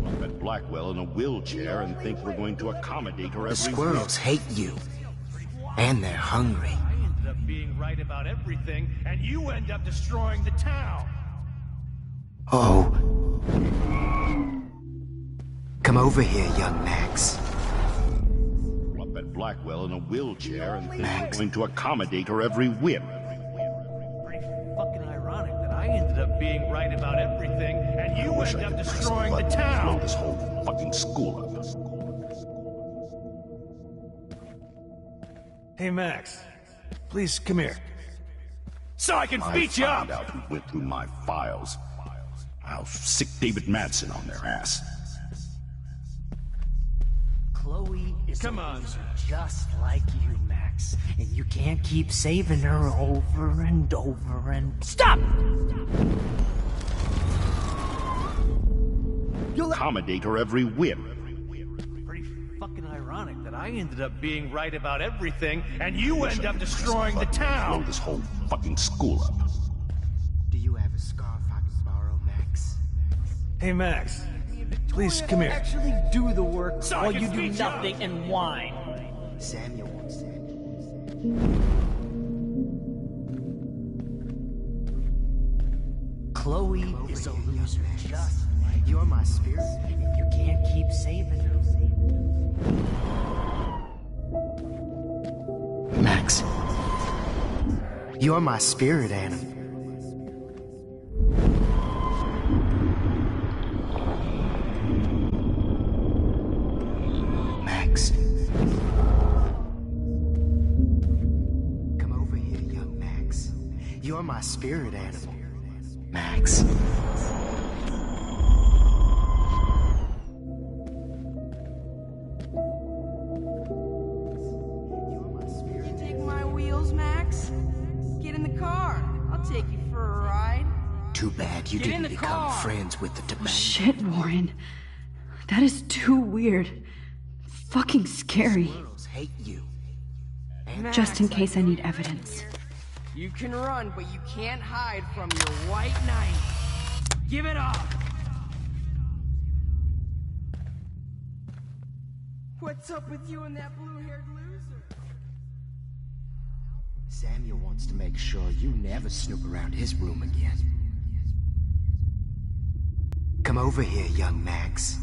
Up at Blackwell in a wheelchair and think we're going to accommodate her every... The squirrels hate you. And they're hungry. I ended up being right about everything, and you end up destroying the town. Oh. Come over here, young Max. Up at Blackwell in a wheelchair and think we're going to accommodate her every whim. Pretty fucking ironic that I ended up being right about everything, and you end up destroying the town. Blow this whole fucking school up. Hey, Max. Please, come here. So I can beat you up! I found out who went through my files. I'll sick David Madsen on their ass. Chloe is Come on, just like you, Max. And you can't keep saving her over and over and... Stop! You'll accommodate her every whim. Pretty fucking ironic that I ended up being right about everything, and you end up destroying the town. Blow this whole fucking school up. Do you have a scarf I can borrow, Hey, Max. Please, come here. Actually do the work So while I can you do speak nothing up. and whine. Samuel once said. Chloe is a loser, just like you're my spirit. You can't keep saving her. Max, you're my spirit animal. Max. Come over here, young Max. You're my spirit animal. Max. Take my wheels, Max. Get in the car. I'll take you for a ride. Too bad you Get in didn't the become car. friends with the tobacco. Shit, Warren. That is too weird. Fucking scary. Hate you. Just in case I need evidence. You can run, but you can't hide from your white knight. Give it up! What's up with you and that blue-haired loser? Samuel wants to make sure you never snoop around his room again. Come over here, young Max.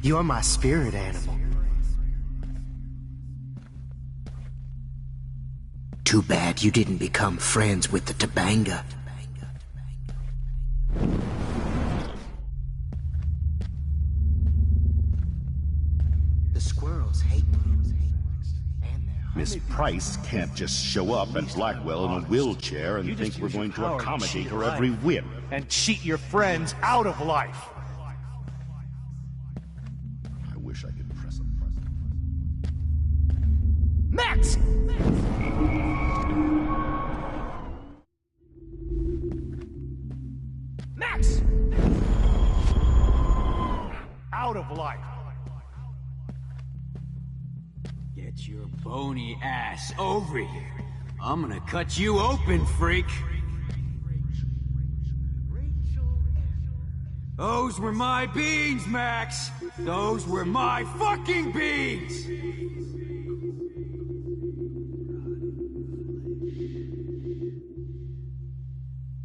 You're my spirit animal. Too bad you didn't become friends with the Tobanga. The squirrels hate me. Miss Price can't just show up at Blackwell in a wheelchair and think we're going to accommodate her every whim. And cheat your friends out of life. I wish I could press a Max! Max! Out of life. Get your bony ass over here. I'm gonna cut you open, freak. Those were my beans, Max. Those were my fucking beans.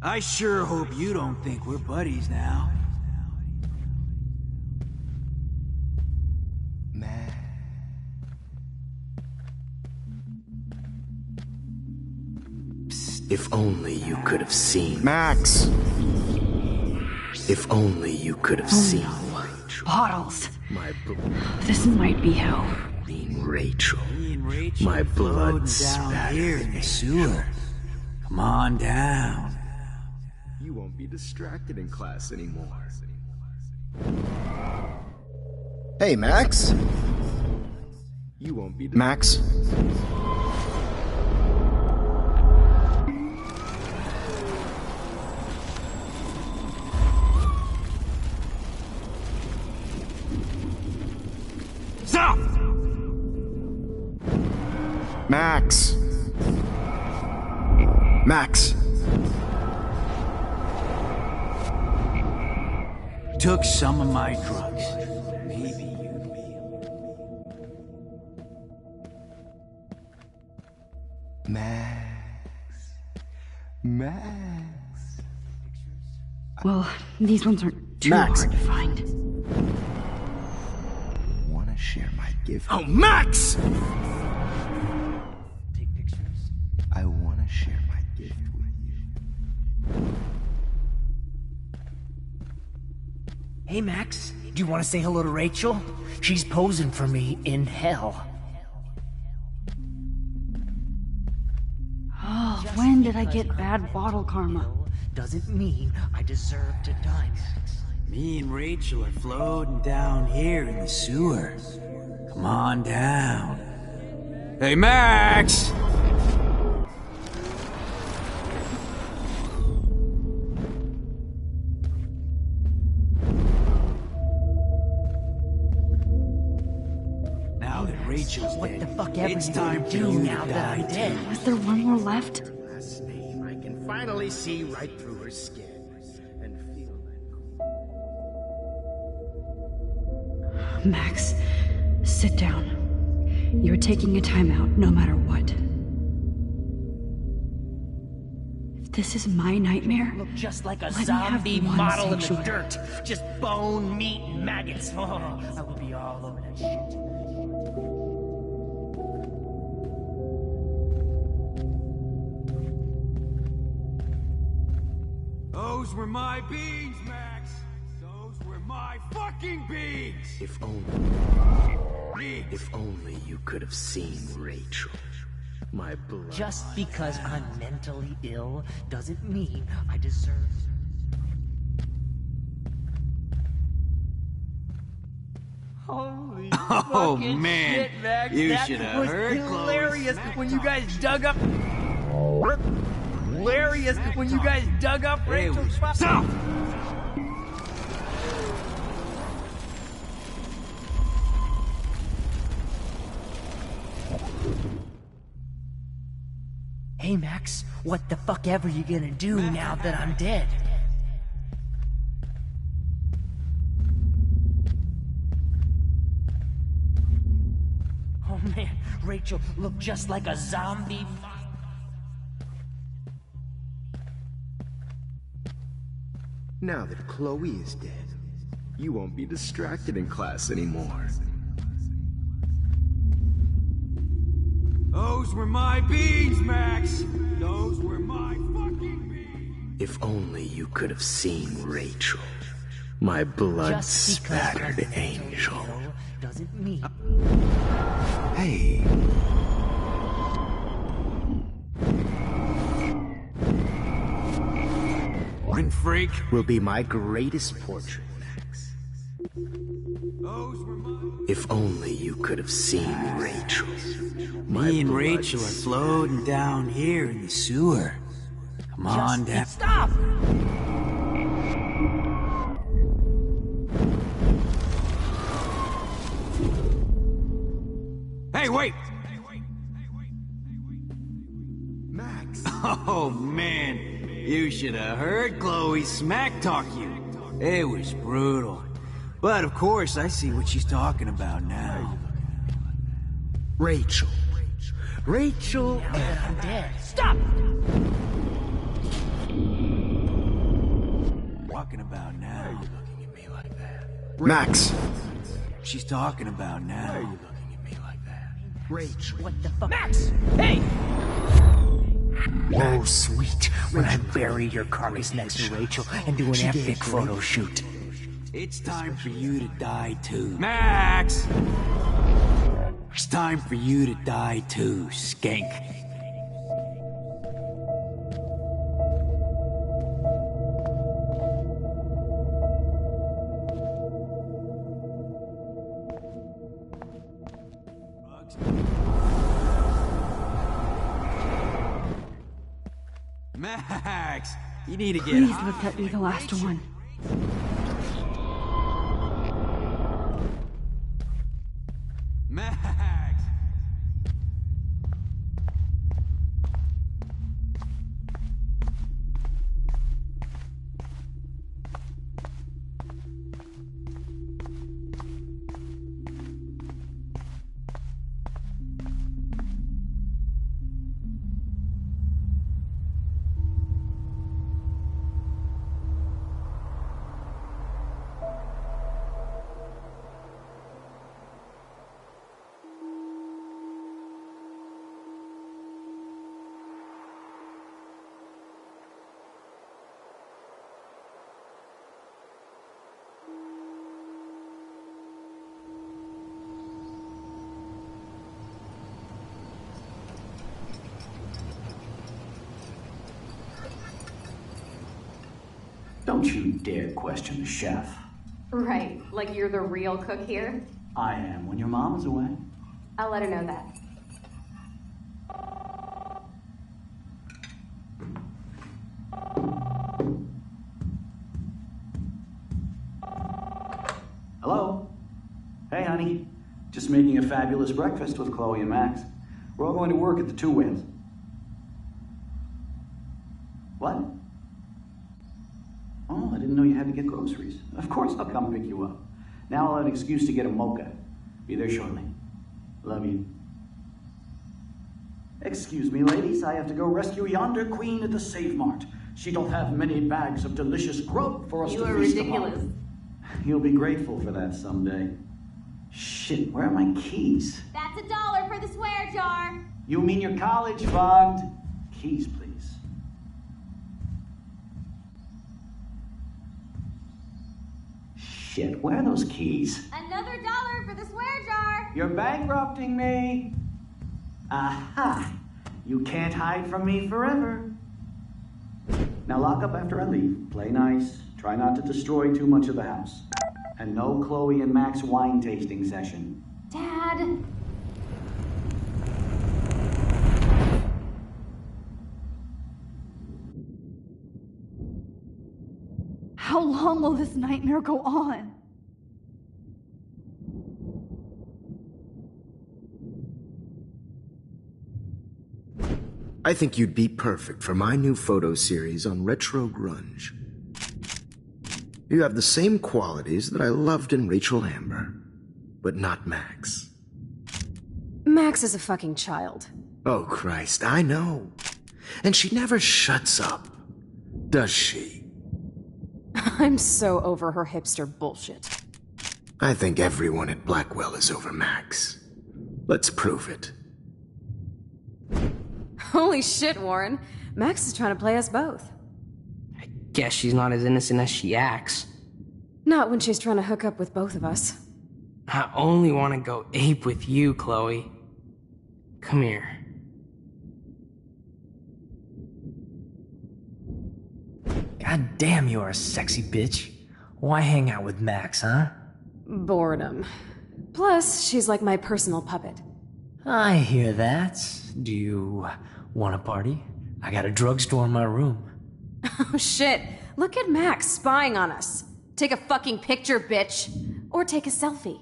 I sure hope you don't think we're buddies now. If only you could have seen. Max! If only you could have seen. Bottles. My This might be hell. mean Rachel. Rachel My blood down here in the sewer. Come on down. You won't be distracted in class anymore. Hey, Max? You won't be. Max? Stop! Max! Max! Took some of my drugs. Maybe you'd be. Max. Max. Well, these ones aren't too Max. hard to find. Wanna share my gift? Oh, Max! Take pictures? I wanna share my gift with you. Hey, Max, do you want to say hello to Rachel? She's posing for me in hell. Oh, when did I get bad bottle karma? Doesn't mean I deserve to die, Max. Me and Rachel are floating down here in the sewer. Come on down. Hey, Max! Now that Rachel's What dead, the fuck ever it's you time gonna for do you now to that die I'm dead? Was there one more left? Last name, I can finally see right through her skin and feel that. Max, sit down. You're taking a timeout no matter what. If this is my nightmare, Look just like a let me zombie have one model in the sanctuary. dirt. Just bone, meat, and maggots. Oh, I would be all over that shit. Those were my beans, Max! Those were my fucking beans! If only you could have seen Rachel. My blood. Just because I'm mentally ill doesn't mean I deserve. Holy Oh, fucking man. shit, Max! You That should have was heard hilarious Chloe's when you guys dug up. Hilarious when you guys dug up Rachel's. Stop! Hey, Max, what the fuck ever you gonna do now that I'm dead? Oh man, Rachel looked just like a zombie. Now that Chloe is dead, you won't be distracted in class anymore. Those were my beans, Max! Those were my fucking beans! If only you could have seen Rachel. My blood-spattered angel. Doesn't mean. Hey. One freak will be my greatest portrait, Max. If only you could have seen Rachel. Me and Rachel are floating down here in the sewer. Come on down. Stop! Hey, wait! Max! Oh, man. You should have heard Chloe smack talk you. It was brutal. But of course, I see what she's talking about now. Rachel. Rachel. Now that I'm dead. Stop! Talking about now. Why are you looking at me like that? Max. She's talking about now. Why are you looking at me like that? Rachel. What the fuck? Max! Hey! Oh, sweet. When I bury your carcass next to Rachel and do an epic photo shoot. It's time for you to die too. Max! It's time for you to die too, skank. Max! You need to get Please high. let that be the last one. Max! Don't you dare question the chef. Right, like you're the real cook here? I am when your mom is away. I'll let her know that. Hello? Hey, honey. Just making a fabulous breakfast with Chloe and Max. We're all going to work at the Two Whales. What? Oh, I didn't know you had to get groceries. Of course I'll come pick you up. Now I'll have an excuse to get a mocha. Be there shortly. Love you. Excuse me, ladies. I have to go rescue yonder queen at the Save Mart. She don't have many bags of delicious grub for us to feast upon. You'll be grateful for that someday. Shit, where are my keys? That's $1 for the swear jar. You mean your college fund? Keys, please. Shit, where are those keys? Another $1 for the swear jar. You're bankrupting me. Aha! You can't hide from me forever. Now lock up after I leave. Play nice. Try not to destroy too much of the house. And no Chloe and Max wine tasting session. Dad. How long will this nightmare go on? I think you'd be perfect for my new photo series on retro grunge. You have the same qualities that I loved in Rachel Amber, but not Max. Max is a fucking child. Oh, Christ, I know. And she never shuts up, does she? I'm so over her hipster bullshit. I think everyone at Blackwell is over Max. Let's prove it. Holy shit, Warren. Max is trying to play us both. Guess she's not as innocent as she acts. Not when she's trying to hook up with both of us. I only want to go ape with you, Chloe. Come here. God damn, you are a sexy bitch. Why hang out with Max, huh? Boredom. Plus, she's like my personal puppet. I hear that. Do you want a party? I got a drugstore in my room. Oh shit, look at Max spying on us. Take a fucking picture, bitch. Or take a selfie.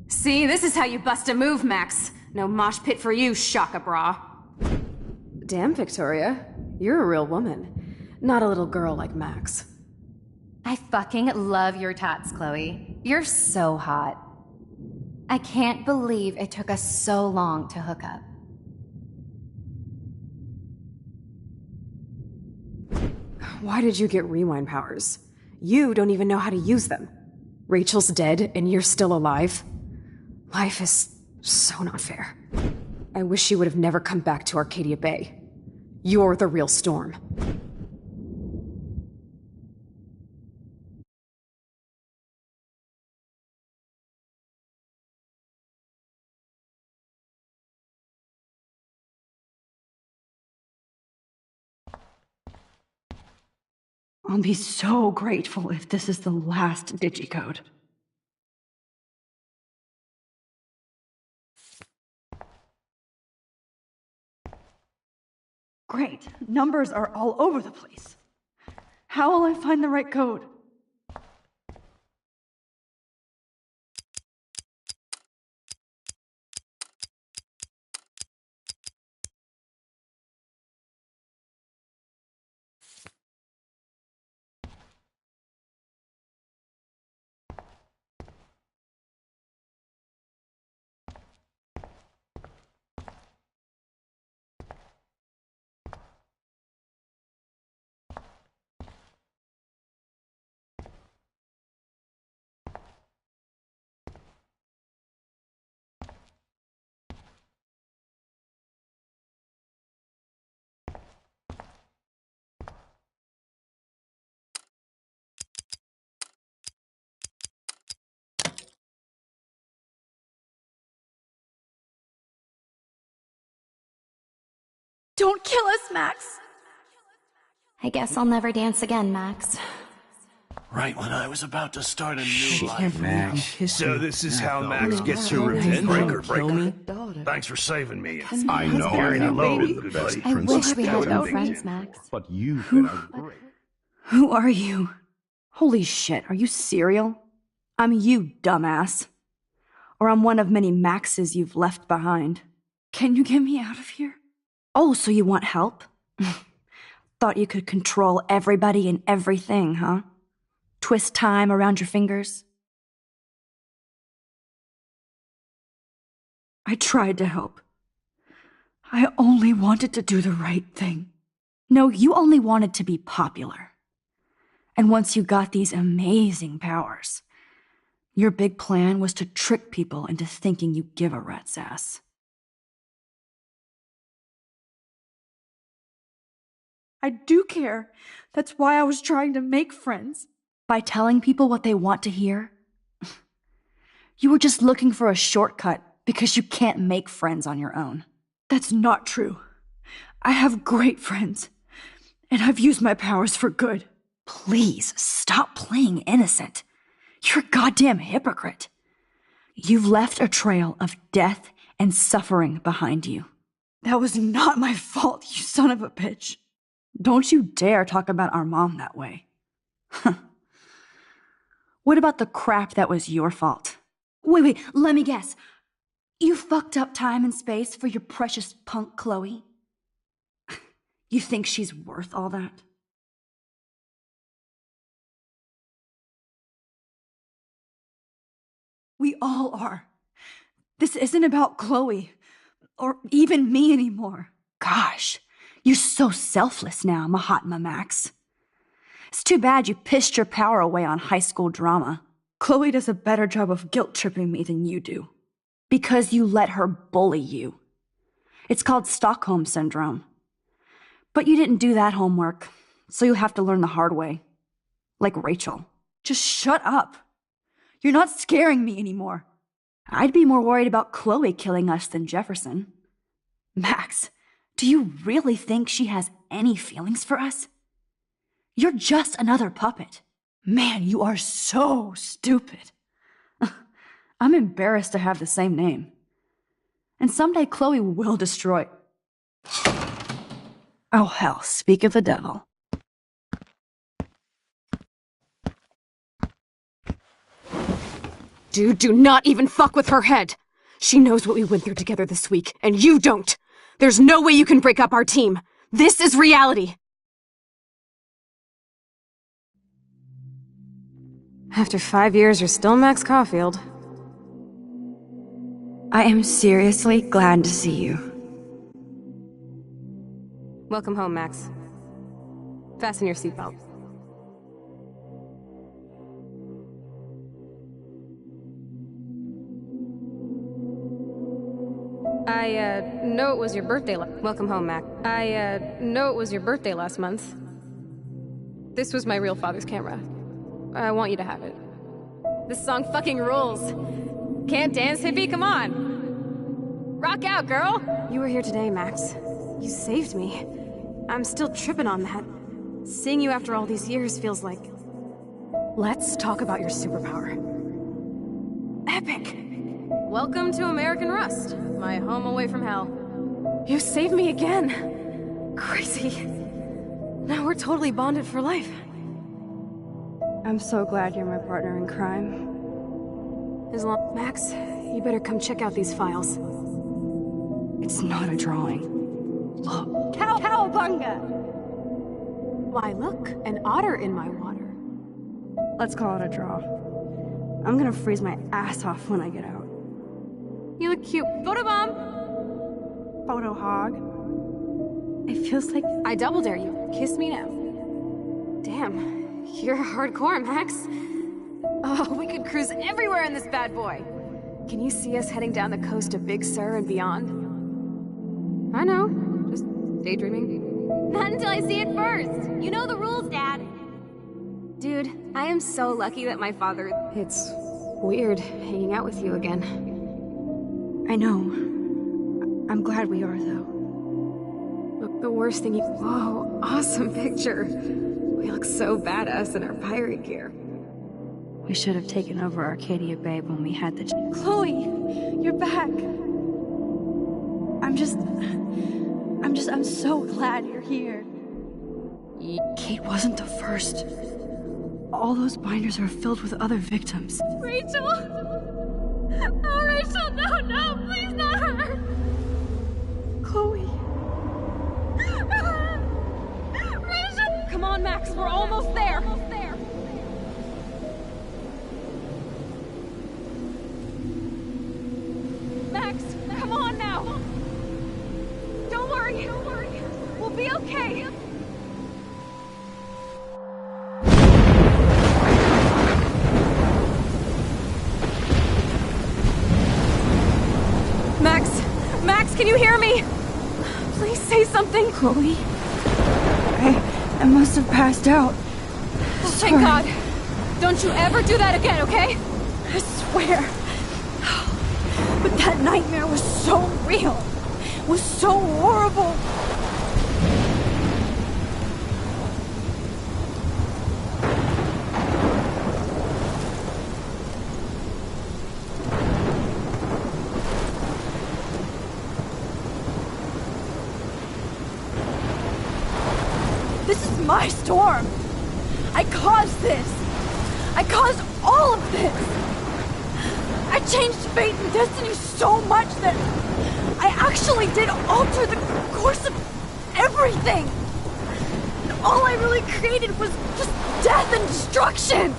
See, this is how you bust a move, Max. No mosh pit for you, Shaka Bra. Damn, Victoria. You're a real woman. Not a little girl like Max. I fucking love your tats, Chloe. You're so hot. I can't believe it took us so long to hook up. Why did you get rewind powers? You don't even know how to use them. Rachel's dead and you're still alive. Life is so not fair. I wish you would have never come back to Arcadia Bay. You're the real Storm. I'll be so grateful if this is the last digicode. Great. Numbers are all over the place. How will I find the right code? Don't kill us, Max! I guess I'll never dance again, Max. Right when I was about to start a new life. Max. So this is how Max gets her revenge. Breaker. Thanks for saving me. I know. Hello, good buddy. I wish we had no friends, Max. But you've been a great... Who are you? Holy shit, are you serial? I'm you, dumbass. Or I'm one of many Maxes you've left behind. Can you get me out of here? Oh, so you want help? Thought you could control everybody and everything, huh? Twist time around your fingers? I tried to help. I only wanted to do the right thing. No, you only wanted to be popular. And once you got these amazing powers, your big plan was to trick people into thinking you give a rat's ass. I do care. That's why I was trying to make friends. By telling people what they want to hear? You were just looking for a shortcut because you can't make friends on your own. That's not true. I have great friends, and I've used my powers for good. Please, stop playing innocent. You're a goddamn hypocrite. You've left a trail of death and suffering behind you. That was not my fault, you son of a bitch. Don't you dare talk about our mom that way. What about the crap that was your fault? Wait, let me guess. You fucked up time and space for your precious punk Chloe? You think she's worth all that? We all are. This isn't about Chloe, or even me anymore. Gosh, you're so selfless now, Mahatma Max. It's too bad you pissed your power away on high school drama. Chloe does a better job of guilt-tripping me than you do. Because you let her bully you. It's called Stockholm Syndrome. But you didn't do that homework, so you'll have to learn the hard way. Like Rachel. Just shut up. You're not scaring me anymore. I'd be more worried about Chloe killing us than Jefferson. Max, do you really think she has any feelings for us? You're just another puppet. Man, you are so stupid. I'm embarrassed to have the same name. And someday Chloe will destroy... Oh hell, speak of the devil. Dude, do not even fuck with her head. She knows what we went through together this week, and you don't. There's no way you can break up our team. This is reality. After 5 years, you're still Max Caulfield. I am seriously glad to see you. Welcome home, Max. Fasten your seatbelt. I know it was your birthday Welcome home, Mac. I know it was your birthday last month. This was my real father's camera. I want you to have it. This song fucking rules. Can't dance, hippie? Come on. Rock out, girl! You were here today, Max. You saved me. I'm still tripping on that. Seeing you after all these years feels like... Let's talk about your superpower. Epic! Welcome to American Rust, my home away from hell. You saved me again. Crazy. Now we're totally bonded for life. I'm so glad you're my partner in crime. Max, you better come check out these files. It's not a drawing. Look. Cowabunga! Why, look, an otter in my water. Let's call it a draw. I'm gonna freeze my ass off when I get out. You look cute. Photobomb! Photo hog. It feels like I double dare you. Kiss me now. Damn, you're hardcore, Max. Oh, we could cruise everywhere in this bad boy. Can you see us heading down the coast of Big Sur and beyond? I know, just daydreaming. Not until I see it first. You know the rules, Dad. Dude, I am so lucky that my father... It's weird hanging out with you again. I know. I'm glad we are, though. Look, the worst thing you... Whoa, awesome picture. We look so badass in our pirate gear. We should have taken over Arcadia Bay when we had the... Chloe, you're back. I'm so glad you're here. Kate wasn't the first. All those binders are filled with other victims. Rachel? Oh, Rachel, no, please not her. Chloe. Rachel! Come on, Max, we're almost there. Max, something? Chloe? I must have passed out. Oh, thank God. Don't you ever do that again, okay? I swear. But that nightmare was so real. It was so horrible. This is my storm. I caused this. I caused all of this. I changed fate and destiny so much that I actually did alter the course of everything. And all I really created was just death and destruction.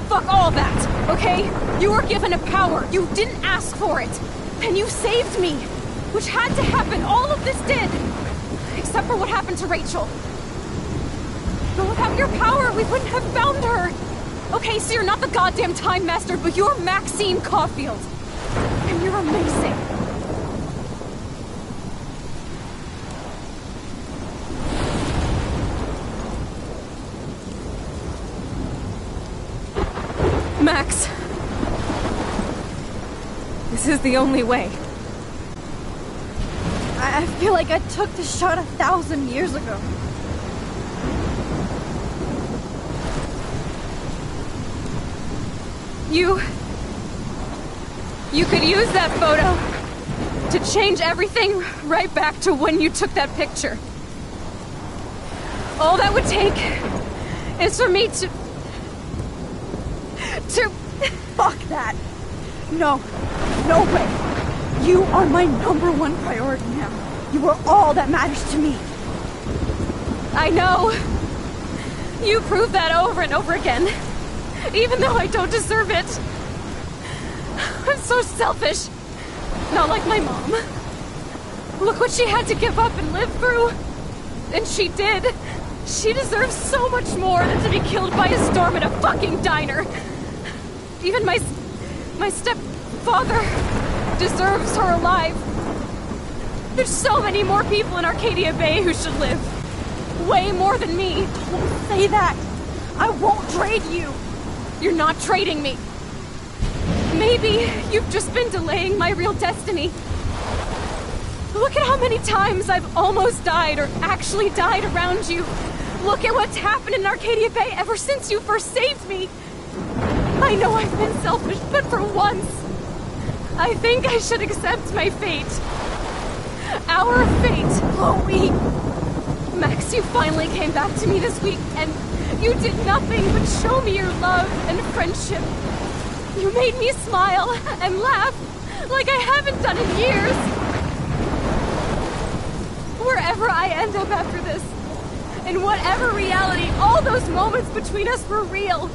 Fuck all that, okay? You were given a power. You didn't ask for it. And you saved me. Which had to happen. All of this did. Except for what happened to Rachel. But without your power, we wouldn't have found her. Okay, so you're not the goddamn Time Master, but you're Maxine Caulfield. And you're amazing. Max. This is the only way. I feel like I took the shot 1,000 years ago. You could use that photo to change everything right back to when you took that picture. All that would take is for me to... Fuck that. No. No way. You are my #1 priority now. You are all that matters to me. I know. You prove that over and over again. Even though I don't deserve it. I'm so selfish. Not like my mom. Look what she had to give up and live through. And she did. She deserves so much more than to be killed by a storm at a fucking diner. Even my stepfather deserves her alive. There's so many more people in Arcadia Bay who should live. Way more than me. Don't say that. I won't trade you. You're not trading me. Maybe you've just been delaying my real destiny. Look at how many times I've almost died or actually died around you. Look at what's happened in Arcadia Bay ever since you first saved me. I know I've been selfish, but for once, I think I should accept my fate. Our fate. Chloe! Max, you finally came back to me this week, and you did nothing but show me your love and friendship. You made me smile and laugh like I haven't done in years. Wherever I end up after this, in whatever reality, all those moments between us were real,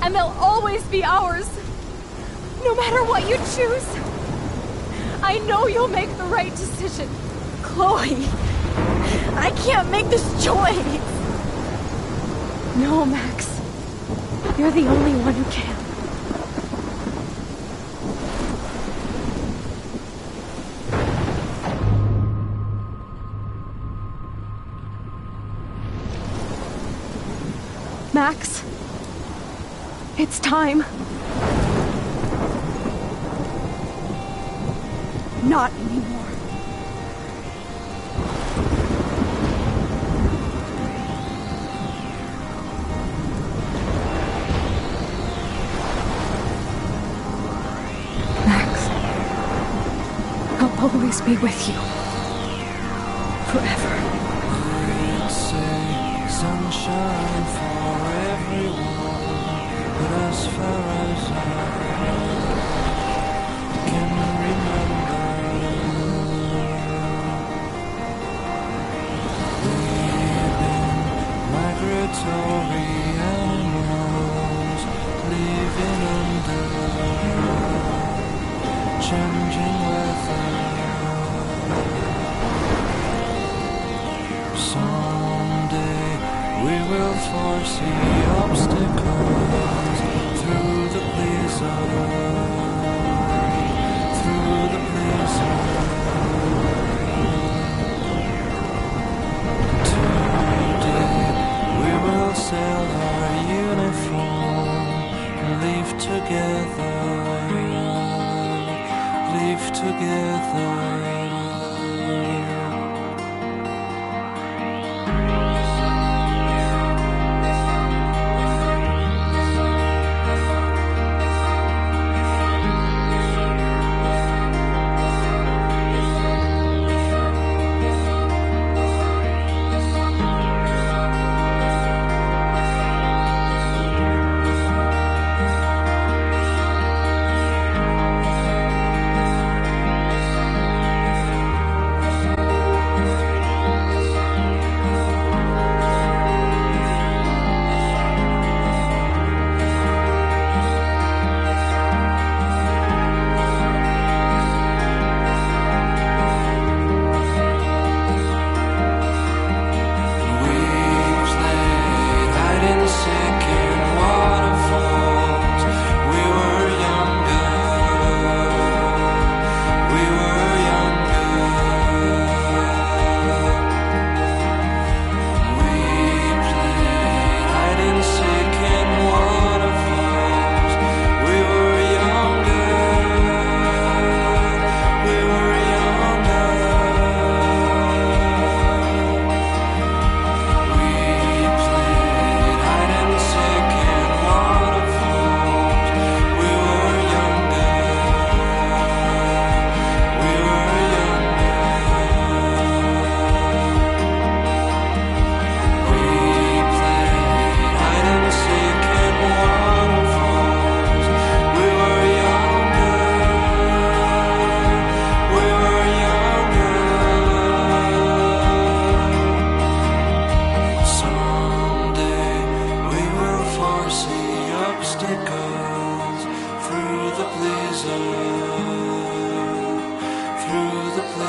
and they'll always be ours. No matter what you choose, I know you'll make the right decision. Chloe, I can't make this choice. No, Max. You're the only one who can. Max, it's time. Not anymore. Max, I'll always be with you. Forever. Sunshine for everyone, but as far as I can remember, we've been migratory animals living under changing weather. Someday we will foresee obstacles through the blizzard, through the blizzard.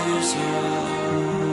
laser.